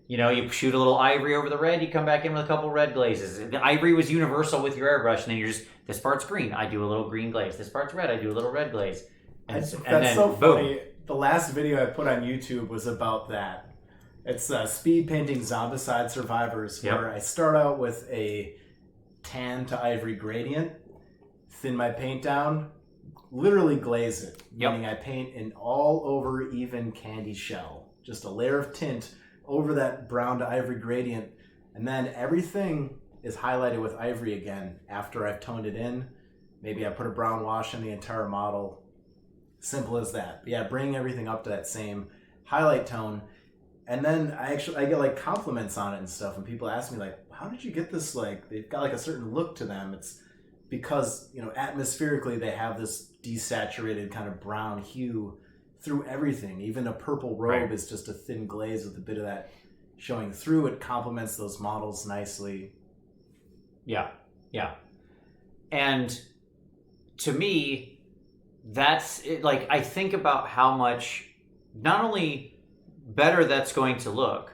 You shoot a little ivory over the red, you come back in with a couple red glazes. The ivory was universal with your airbrush, and then you're just, this part's green, I do a little green glaze. This part's red, I do a little red glaze. That's so funny. The last video I put on YouTube was about that. It's speed painting Zombicide Survivors, where I start out with a tan to ivory gradient, thin my paint down, literally glaze it, meaning I paint an all over even candy shell, just a layer of tint over that brown to ivory gradient, and then everything is highlighted with ivory again after I've toned it in. Maybe I put a brown wash on the entire model. Simple as that. But yeah, bring everything up to that same highlight tone. And then I get compliments on it and stuff, and people ask me how did you get this? They've got a certain look to them. It's because, atmospherically they have this desaturated kind of brown hue through everything. Even a purple robe is just a thin glaze with a bit of that showing through. It complements those models nicely. Yeah. And to me, that's it. I think about how much not only better that's going to look,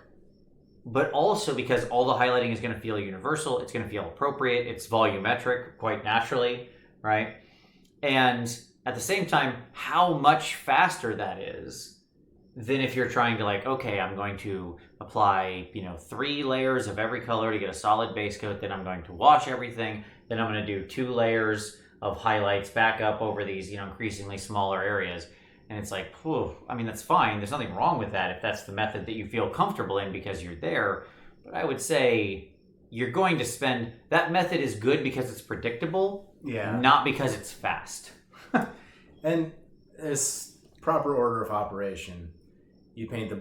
but also because all the highlighting is going to feel universal, it's going to feel appropriate, it's volumetric quite naturally, right? And at the same time, how much faster that is than if you're trying to okay, I'm going to apply 3 layers of every color to get a solid base coat, then I'm going to wash everything, then I'm going to do 2 layers of highlights back up over these increasingly smaller areas. And it's that's fine. There's nothing wrong with that if that's the method that you feel comfortable in because you're there. But I would say you're going to spend... That method is good because it's predictable, not because it's fast. And it's proper order of operation. You paint the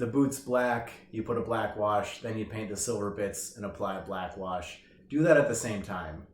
boots black, you put a black wash, then you paint the silver bits and apply a black wash. Do that at the same time.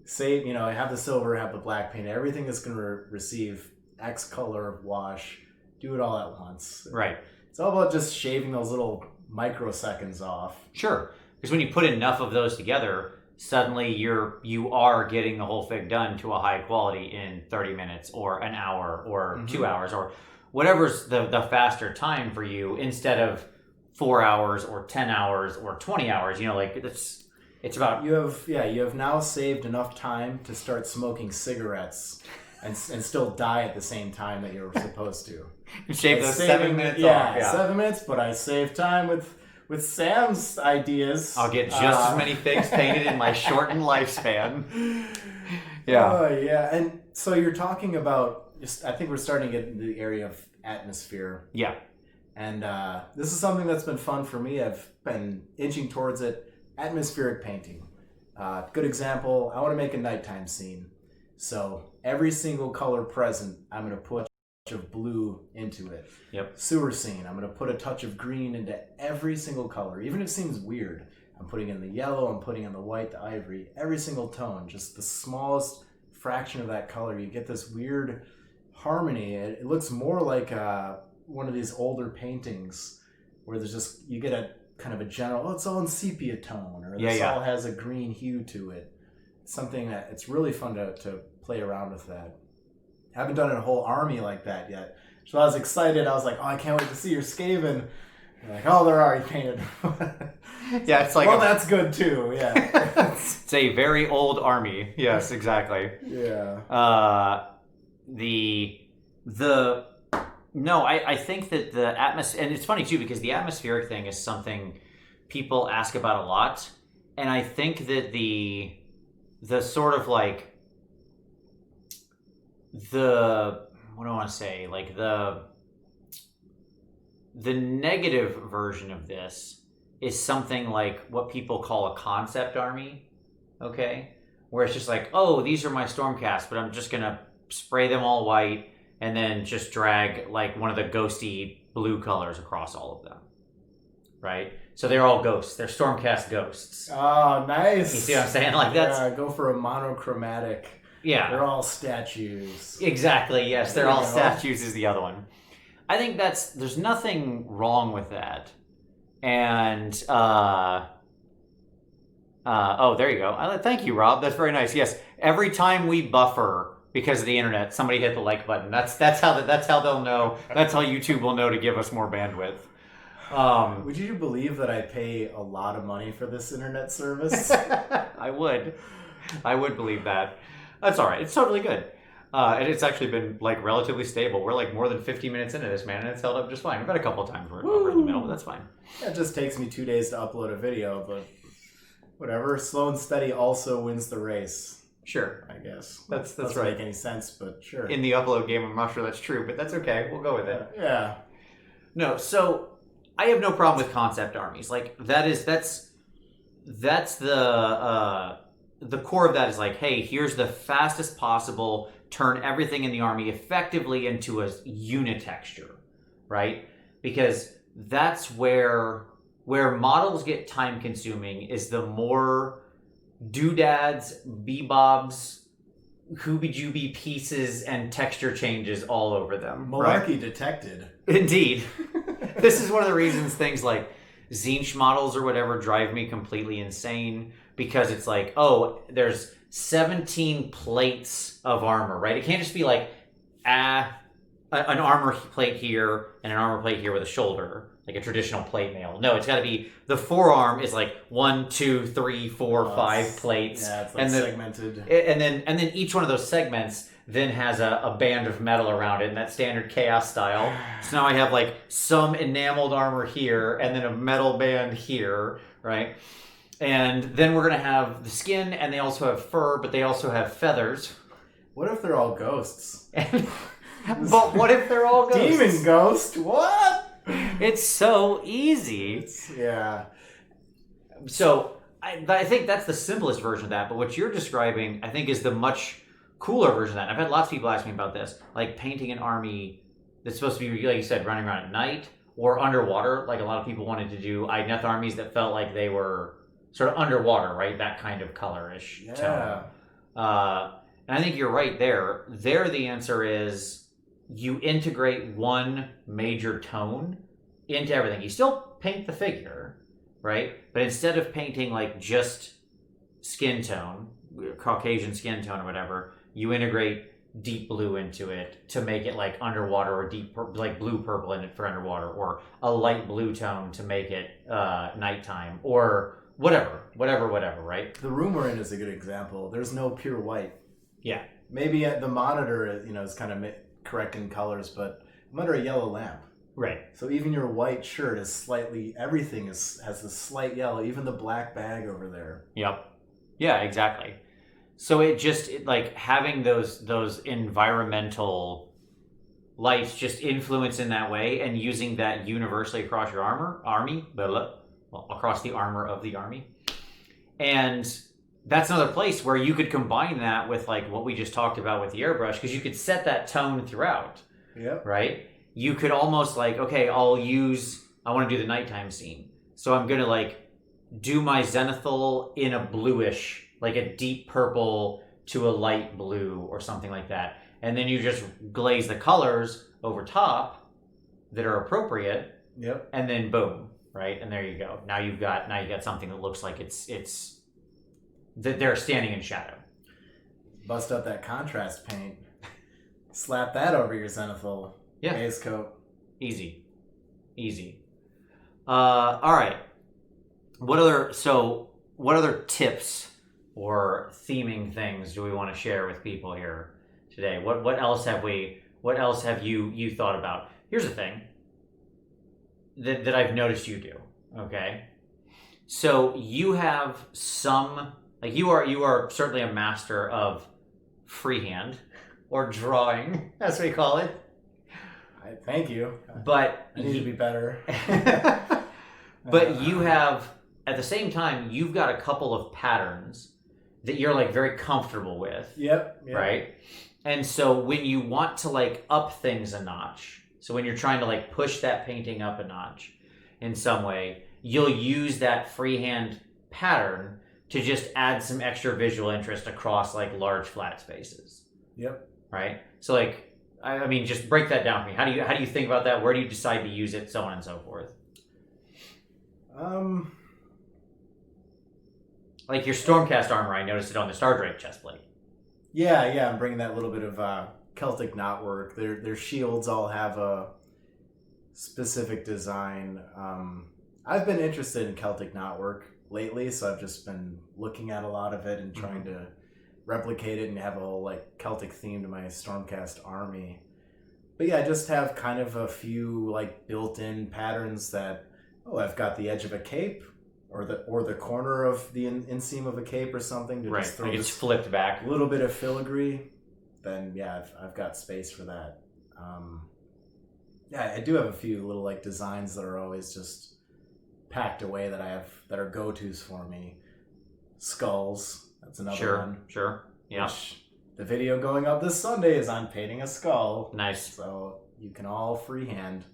Say, have the silver, have the black paint. Everything is going to receive X color of wash. Do it all at once. Right. It's all about just shaving those little microseconds off. Sure, because when you put enough of those together, suddenly you are getting the whole fig done to a high quality in 30 minutes or an hour or 2 hours or whatever's the faster time for you, instead of 4 hours or 10 hours or 20 hours. You know, like it's about you have now saved enough time to start smoking cigarettes and still die at the same time that you were supposed to. You shave those 7 minutes off. Yeah, 7 minutes, but I saved time with Sam's ideas. I'll get just as many figs painted in my shortened lifespan. Yeah. Oh, yeah. And so you're talking about, I think we're starting to get into the area of atmosphere. Yeah. And this is something that's been fun for me. I've been inching towards it. Atmospheric painting. Good example, I want to make a nighttime scene. So every single color present, I'm going to put a touch of blue into it. Yep. Sewer scene, I'm going to put a touch of green into every single color. Even if it seems weird, I'm putting in the yellow, I'm putting in the white, the ivory, every single tone, just the smallest fraction of that color. You get this weird harmony. It looks more like one of these older paintings where there's just, you get a kind of a general, it's all in sepia tone, or this all has a green hue to it. It's something that it's really fun to play around with that. I haven't done a whole army like that yet. So I was excited. I was like, oh, I can't wait to see your Skaven. They're like, oh, they're already painted. Yeah, it's like... Well, that's good too, yeah. It's a very old army. Yes, exactly. Yeah. No, I think that the atmosphere... And it's funny too, because the atmospheric thing is something people ask about a lot. And I think that the sort of like... What do I want to say? Like the negative version of this is something like what people call a concept army, okay? Where it's just like, oh, these are my Stormcast, but I'm just going to spray them all white and then just drag like one of the ghosty blue colors across all of them, right? So they're all ghosts. They're Stormcast ghosts. Oh, nice. You see what I'm saying? Like that's... Yeah, go for a monochromatic... Yeah. They're all statues. Exactly, yes. They're all statues is the other one. I think there's nothing wrong with that. And, oh, there you go. Thank you, Rob. That's very nice. Yes. Every time we buffer because of the internet, somebody hit the like button. That's how they'll know. That's how YouTube will know to give us more bandwidth. Would you believe that I pay a lot of money for this internet service? I would believe that. That's all right. It's totally good. And it's actually been like relatively stable. We're like more than 50 minutes into this, man, and it's held up just fine. We've had a couple of times where we're in the middle, but that's fine. It just takes me 2 days to upload a video, but whatever. Slow and steady also wins the race. Sure. I guess. That's doesn't right. make any sense, but sure. In the upload game, I'm not sure that's true, but that's okay. We'll go with it. Yeah. No, so I have no problem with concept armies. Like that's the core of that is like, hey, here's the fastest possible, turn everything in the army effectively into a unitexture, right? Because that's where models get time consuming is the more doodads, bebobs, hoobie-jooby pieces and texture changes all over them. Malarkey detected. Indeed. This is one of the reasons things like Zinch models or whatever drive me completely insane, because it's like, oh, there's 17 plates of armor, right? It can't just be like an armor plate here and an armor plate here with a shoulder, like a traditional plate mail. No, it's got to be the forearm is like 1, 2, 3, 4, 5 plates. Yeah, it's like segmented. And then each one of those segments then has a band of metal around it in that standard chaos style. So now I have like some enameled armor here and then a metal band here, right? And then we're going to have the skin, and they also have fur, but they also have feathers. What if they're all ghosts? But what if they're all ghosts? Demon ghost? What? It's so easy. Yeah. So I think that's the simplest version of that, but what you're describing, I think, is the much cooler version of that. I've had lots of people ask me about this, like painting an army that's supposed to be, like you said, running around at night or underwater. Like a lot of people wanted to do Idneth armies that felt like they were sort of underwater, right? That kind of colorish tone. And I think you're right there. There, the answer is you integrate one major tone into everything. You still paint the figure, right? But instead of painting like just skin tone, Caucasian skin tone or whatever, you integrate deep blue into it to make it like underwater, or like blue purple in it for underwater, or a light blue tone to make it nighttime, or whatever, right? The room we're in is a good example. There's no pure white. Yeah. Maybe at the monitor, is kind of correcting colors, but I'm under a yellow lamp. Right. So even your white shirt is everything has this slight yellow, even the black bag over there. Yep. Yeah, exactly. So it like having those environmental lights just influence in that way, and using that universally across your across the armor of the army. And that's another place where you could combine that with like what we just talked about with the airbrush, because you could set that tone throughout. Yep. Right? You could almost like, okay, I want to do the nighttime scene. So I'm going to like do my zenithal in a bluish, like a deep purple to a light blue or something like that. And then you just glaze the colors over top that are appropriate. Yep. And then boom, right? And there you go. Now you got something that looks like it's that they're standing in shadow. Bust up that contrast paint. Slap that over your zenithal base coat. Easy. All right. What other tips or theming things do we want to share with people here today? What else have you thought about? Here's the thing that I've noticed you do. Okay. So you have some, like you are certainly a master of freehand, or drawing, as we call it. Thank you. But I need to be better. But you have, at the same time, you've got a couple of patterns that you're like very comfortable with. Yep. Right? And so when you want to like up things a notch, so when you're trying to like push that painting up a notch in some way, you'll use that freehand pattern to just add some extra visual interest across like large flat spaces. Yep. Right? So like, I mean, just break that down for me. How do you think about that? Where do you decide to use it? So on and so forth. Like your Stormcast armor, I noticed it on the Stardrake chestplate. Yeah, I'm bringing that little bit of Celtic Knotwork. Their shields all have a specific design. I've been interested in Celtic Knotwork lately, so I've just been looking at a lot of it and trying to replicate it and have a whole like Celtic theme to my Stormcast army. But yeah, I just have kind of a few like built-in patterns that, I've got the edge of a cape or the corner of the inseam of a cape or something to just throw like it's flipped back. A little bit of filigree. Then yeah, I've got space for that. I do have a few little like designs that are always just packed away that are go-tos for me. Skulls. That's another one. Sure. Yeah. The video going up this Sunday is on painting a skull. Nice. So you can all freehand.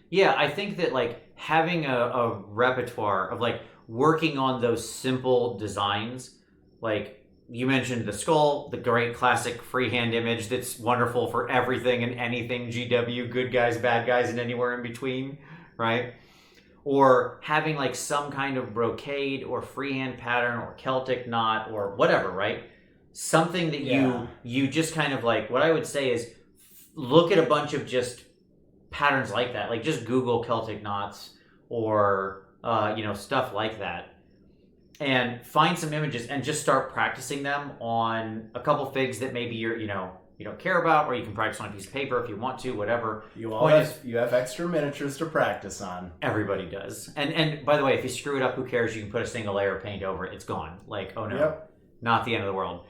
Yeah, I think that like having a repertoire of like working on those simple designs, like you mentioned the skull, the great classic freehand image that's wonderful for everything and anything GW, good guys, bad guys, and anywhere in between, right? Or having like some kind of brocade or freehand pattern or Celtic knot or whatever, right? Something that you just kind of like, what I would say is look at a bunch of just patterns like that. Like just Google Celtic knots or, stuff like that. And find some images and just start practicing them on a couple figs that maybe you don't care about, or you can practice on a piece of paper if you want to, whatever. You have extra miniatures to practice on. Everybody does. And by the way, if you screw it up, who cares? You can put a single layer of paint over it. It's gone. Like, oh no, not the end of the world.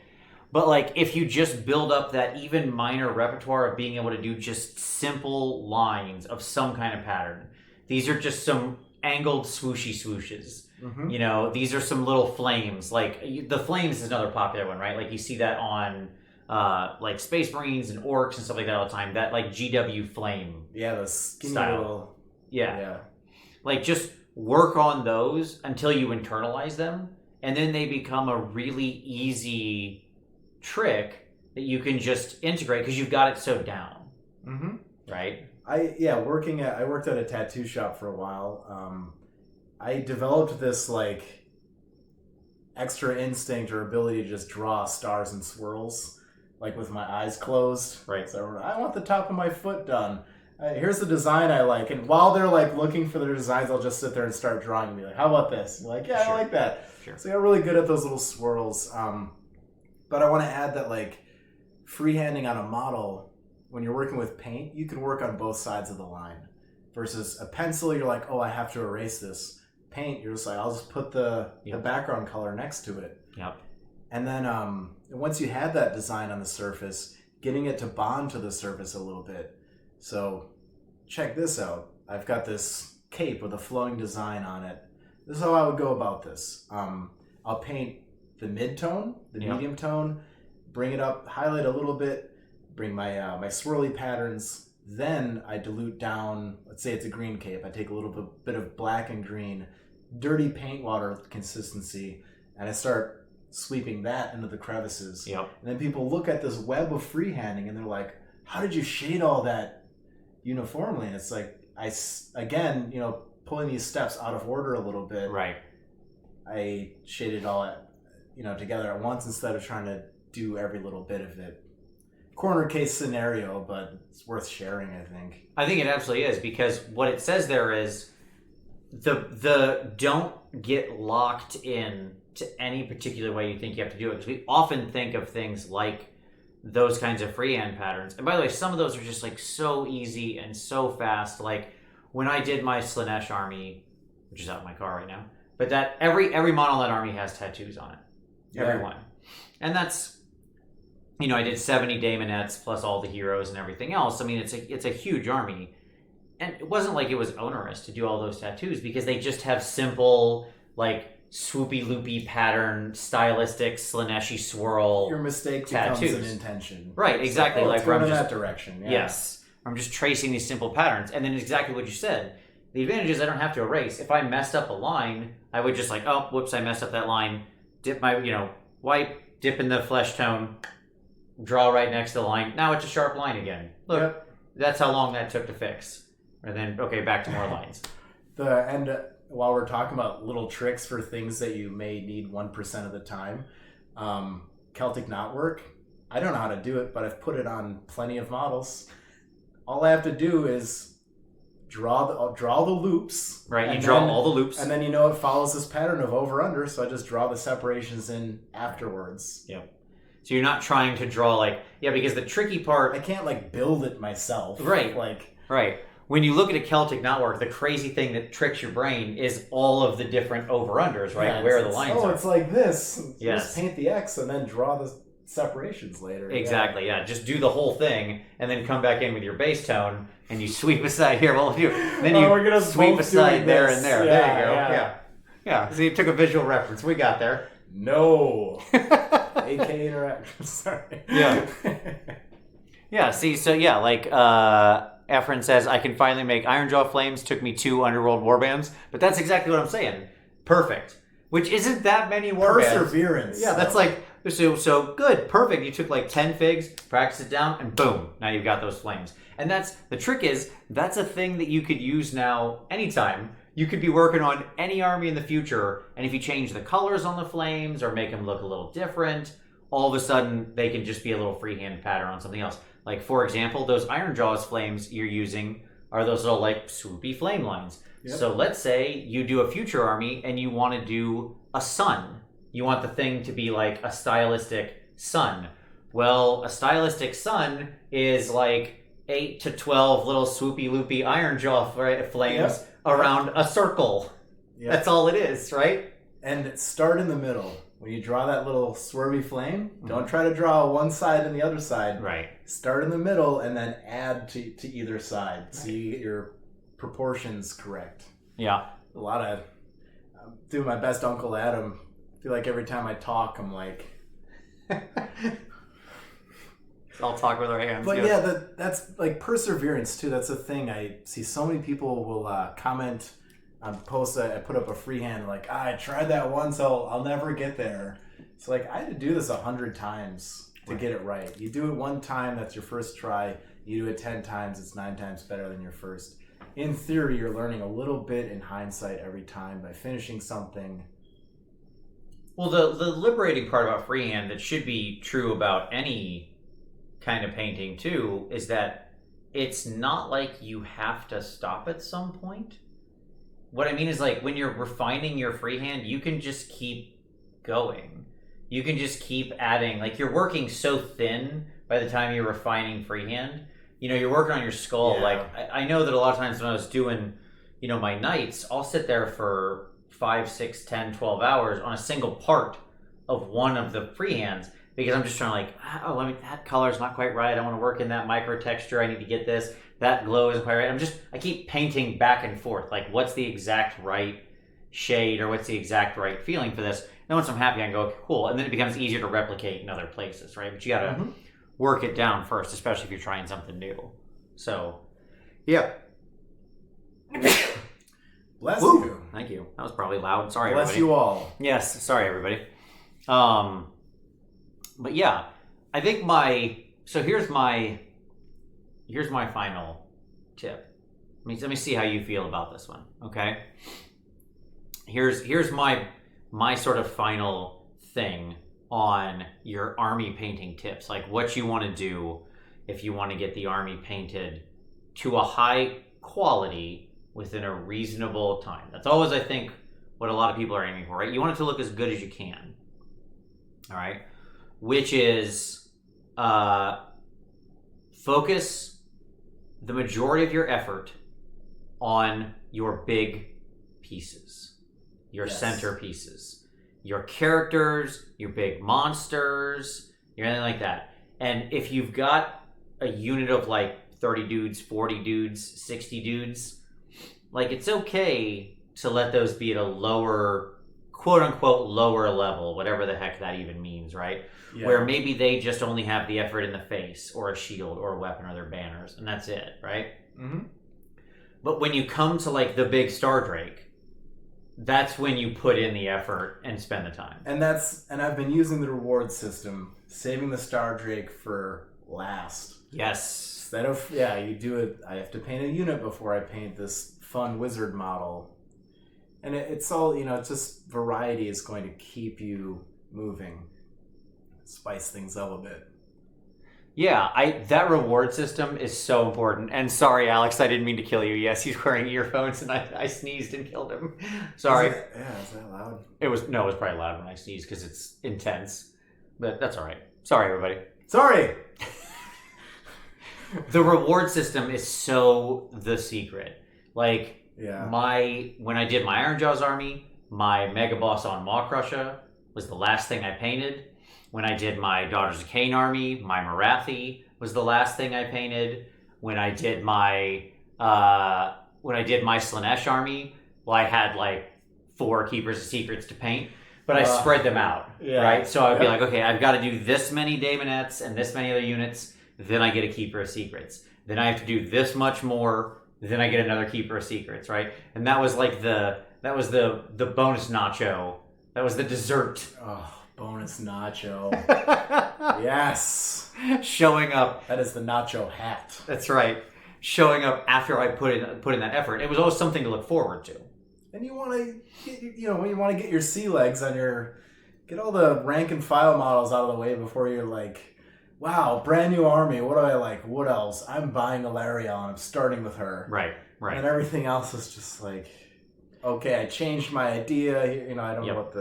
But like, if you just build up that even minor repertoire of being able to do just simple lines of some kind of pattern, these are just some angled swooshy swooshes. Mm-hmm. These are some little flames. Like the flames is another popular one, right? Like you see that on like Space Marines and Orcs and stuff like that all the time. That like GW flame. Yeah, the skinny style. Little... Yeah. Like just work on those until you internalize them, and then they become a really easy trick that you can just integrate because you've got it so down. Mm-hmm. Right? I worked at a tattoo shop for a while. I developed this like extra instinct or ability to just draw stars and swirls, like with my eyes closed. Right. So I want the top of my foot done. Here's the design I like, and while they're like looking for their designs, I'll just sit there and start drawing and be like, "How about this?" And like, yeah, Sure. I like that. Sure. So I got really good at those little swirls. But I want to add that like freehanding on a model, when you're working with paint, you can work on both sides of the line. Versus a pencil, you're like, "Oh, I have to erase this." Paint, you're just like, "I'll just put the background color next to it." Yep. And then once you had that design on the surface, getting it to bond to the surface a little bit. So check this out. I've got this cape with a flowing design on it. This is how I would go about this. I'll paint the mid-tone, the medium tone, bring it up, highlight a little bit, bring my my swirly patterns. Then I dilute down, let's say it's a green cape. I take a little bit of black and green, dirty paint water consistency, and I start sweeping that into the crevices. Yep. And then people look at this web of freehanding and they're like, "How did you shade all that uniformly?" And it's like, again, pulling these steps out of order a little bit. Right. I shaded all together at once instead of trying to do every little bit of it. Corner case scenario, but it's worth sharing, I think. I think it absolutely is, because what it says there is the don't get locked in to any particular way you think you have to do it, because we often think of things like those kinds of freehand patterns. And by the way, some of those are just like so easy and so fast. Like when I did my Slanesh army, which is out in my car right now, but that every model in that army has tattoos on it. Yeah. Everyone. And that's, I did 70 daemonettes plus all the heroes and everything else. I mean, it's a huge army. And it wasn't like it was onerous to do all those tattoos, because they just have simple, like, swoopy loopy pattern, stylistic Slaneshi swirl. Your mistake tattoos. becomes an intention. Right, exactly. So, like going I'm in just, that direction. Yeah. Yes. I'm just tracing these simple patterns. And then exactly what you said. The advantage is I don't have to erase. If I messed up a line, I would just like, oh, whoops, I messed up that line. Dip my, wipe, dip in the flesh tone, draw right next to the line. Now it's a sharp line again. Look, That's how long that took to fix. And then, okay, back to more lines. While we're talking about little tricks for things that you may need 1% of the time, Celtic Knotwork, I don't know how to do it, but I've put it on plenty of models. All I have to do is draw the loops. Right, you draw all the loops. And then it follows this pattern of over-under, so I just draw the separations in afterwards. Yep. So you're not trying to draw because the tricky part... I can't build it myself. Right. Right. When you look at a Celtic Knotwork, the crazy thing that tricks your brain is all of the different over-unders, right? Yeah, where the lines are. It's like this. Yes. Just paint the X and then draw the separations later. Exactly, yeah. Just do the whole thing and then come back in with your base tone and you sweep aside here. Well, then you sweep aside there and there. Yeah, there you go. Yeah. So you took a visual reference. We got there. No. AK interaction. Sorry. Yeah. Yeah, see, so yeah, Efren says, I can finally make Ironjaw Flames. Took me 2 Underworld warbands. But that's exactly what I'm saying. Perfect. Which isn't that many warbands. Perseverance. Yeah, that's so good. Perfect. You took 10 figs, practice it down, and boom. Now you've got those flames. And the trick is, that's a thing that you could use now anytime. You could be working on any army in the future, and if you change the colors on the flames or make them look a little different, all of a sudden they can just be a little freehand pattern on something else. Like, for example, those Ironjaw's flames you're using are those little, swoopy flame lines. Yep. So let's say you do a future army and you want to do a sun. You want the thing to be like a stylistic sun. Well, a stylistic sun is 8 to 12 little swoopy loopy Ironjaw flames around a circle. Yep. That's all it is, right? And start in the middle. When you draw that little swervy flame, don't try to draw one side and the other side. Right. Start in the middle and then add to either side so you get your proportions correct. Yeah. I'm doing my best Uncle Adam. I feel like every time I talk, I'm like... I'll talk with our hands. But that's perseverance too. That's a thing. I see so many people will comment on posts that I put up a freehand I tried that once, I'll never get there. It's I had to do this 100 times to get it right. You do it one time, that's your first try. You do it 10 times, it's 9 times better than your first. In theory, you're learning a little bit in hindsight every time by finishing something. Well, the liberating part about freehand that should be true about any kind of painting too is that it's not like you have to stop at some point. What I mean is, like, when you're refining your freehand, you can just keep going. You can just keep adding. Like, you're working so thin by the time you're refining freehand. You know, you're working on your skull. Yeah. Like, I know that a lot of times when I was doing, you know, my nights, I'll sit there for 5, 6, 10, 12 hours on a single part of one of the freehands because I'm just trying to, like, oh, that color's not quite right. I want to work in that micro texture. I need to get this. That glow isn't quite right. I keep painting back and forth. Like, what's the exact right shade or what's the exact right feeling for this? And once I'm happy, I can go, okay, cool. And then it becomes easier to replicate in other places, right? But you got to work it down first, especially if you're trying something new. So, yeah. Bless Woo. you. Thank you. That was probably loud. Sorry, Bless everybody. you all. Yes, sorry, everybody. But yeah, I think here's my final tip. Let me see how you feel about this one. Okay. Here's my sort of final thing on your army painting tips, like what you want to do if you want to get the army painted to a high quality within a reasonable time. That's always, I think, what a lot of people are aiming for, right? You want it to look as good as you can. All right. Which is focus the majority of your effort on your big pieces, your centerpieces, your characters, your big monsters, your anything like that. And if you've got a unit of like 30 dudes, 40 dudes, 60 dudes, like, it's okay to let those be at a lower, quote unquote, lower level, whatever the heck that even means, right? Yeah. Where maybe they just only have the effort in the face or a shield or a weapon or their banners, and that's it, right? Mm-hmm. But when you come to like the big Star Drake, that's when you put in the effort and spend the time. And I've been using the reward system, saving the Star Drake for last. Yes. Instead of, you do it, I have to paint a unit before I paint this fun wizard model. And it's all, it's just variety is going to keep you moving. Spice things up a bit. Yeah, that reward system is so important. And sorry, Alex, I didn't mean to kill you. Yes, he's wearing earphones, and I sneezed and killed him. Sorry. Is that loud? It was probably loud when I sneezed because it's intense. But that's all right. Sorry, everybody. Sorry. The reward system is so the secret. Like, when I did my Iron Jaws army, my Mega Boss on Maw Crusher was the last thing I painted. When I did my Daughters of Cain army, my Marathi was the last thing I painted. When I did my Slanesh army, well, I had like 4 Keepers of Secrets to paint, but I spread them out, right? So I'd be like, okay, I've got to do this many Daemonettes and this many other units, then I get a Keeper of Secrets. Then I have to do this much more, then I get another Keeper of Secrets, right? And that was like the bonus nacho. That was the dessert. Oh, bonus nacho. Yes. Showing up. That is the nacho hat. That's right. Showing up after I put in that effort. It was always something to look forward to. And you want to get, when you want to get your sea legs on get all the rank and file models out of the way before you're like, wow, brand new army. What do I like? What else? I'm buying Ilarion. I'm starting with her. Right. And everything else is just like, okay, I changed my idea. I don't know what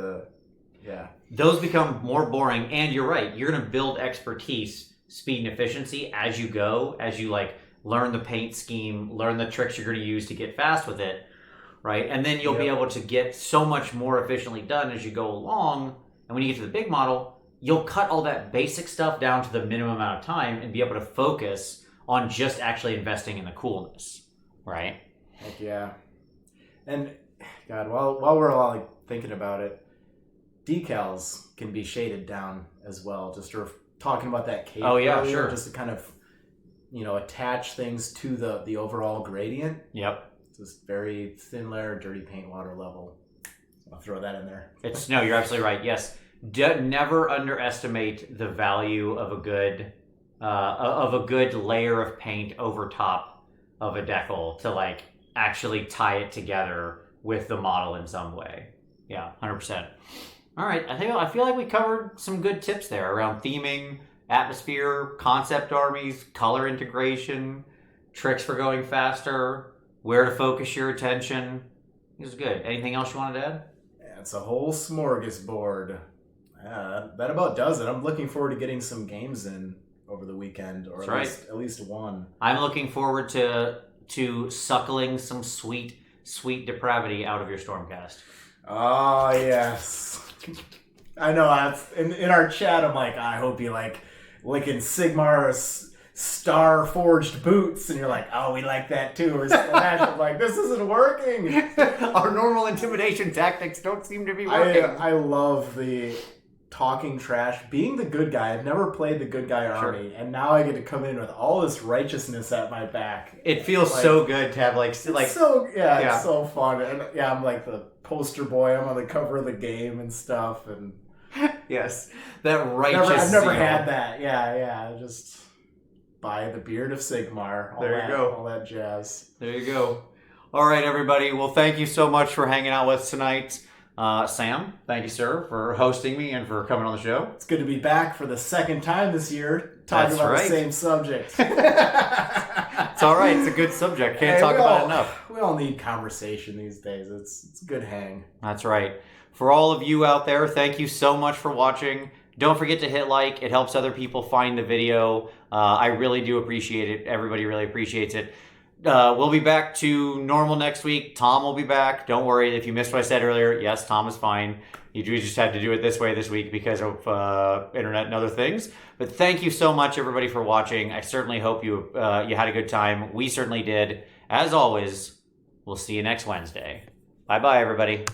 Those become more boring, and you're right. You're going to build expertise, speed, and efficiency as you go, as you like learn the paint scheme, learn the tricks you're going to use to get fast with it, right? And then you'll be able to get so much more efficiently done as you go along. And when you get to the big model, you'll cut all that basic stuff down to the minimum amount of time and be able to focus on just actually investing in the coolness, right? Heck yeah. And God, while we're all like thinking about it, decals can be shaded down as well. Just talking about that cape. Oh yeah, earlier, sure. Just to kind of, attach things to the overall gradient. Yep. Just very thin layer, dirty paint water level. I'll throw that in there. You're absolutely right. Yes. Never underestimate the value of a good of a good layer of paint over top of a decal to like actually tie it together with the model in some way. Yeah, 100%. All right, I feel like we covered some good tips there around theming, atmosphere, concept armies, color integration, tricks for going faster, where to focus your attention. It was good. Anything else you wanted to add? Yeah, it's a whole smorgasbord. That about does it. I'm looking forward to getting some games in over the weekend, or at least one. I'm looking forward to suckling some sweet depravity out of your Stormcast. Oh yes, I know. In our chat, I'm like, I hope you like licking Sigmar's star forged boots, and you're like, oh, we like that too. Or Slash, I'm like, this isn't working. Our normal intimidation tactics don't seem to be working. I love the talking trash, being the good guy. I've never played the good guy army, and now I get to come in with all this righteousness at my back. It feels like, so good to have like it's so fun. And yeah, I'm like the poster boy. I'm on the cover of the game and stuff. And yes, that righteous. I've never had that. Yeah. Just by the beard of Sigmar. All that jazz. There you go. All right, everybody. Well, thank you so much for hanging out with us tonight. Sam, thank you, sir, for hosting me and for coming on the show. It's good to be back for the second time this year, talking about the same subject. It's all right. It's a good subject. Can't talk about it enough. We all need conversation these days. It's a good hang. That's right. For all of you out there, thank you so much for watching. Don't forget to hit like. It helps other people find the video. I really do appreciate it. Everybody really appreciates it. We'll be back to normal next week. Tom will be back. Don't worry if you missed what I said earlier. Yes, Tom is fine. You just had to do it this way this week because of internet and other things. But thank you so much, everybody, for watching. I certainly hope you had a good time. We certainly did. As always, we'll see you next Wednesday. Bye-bye, everybody.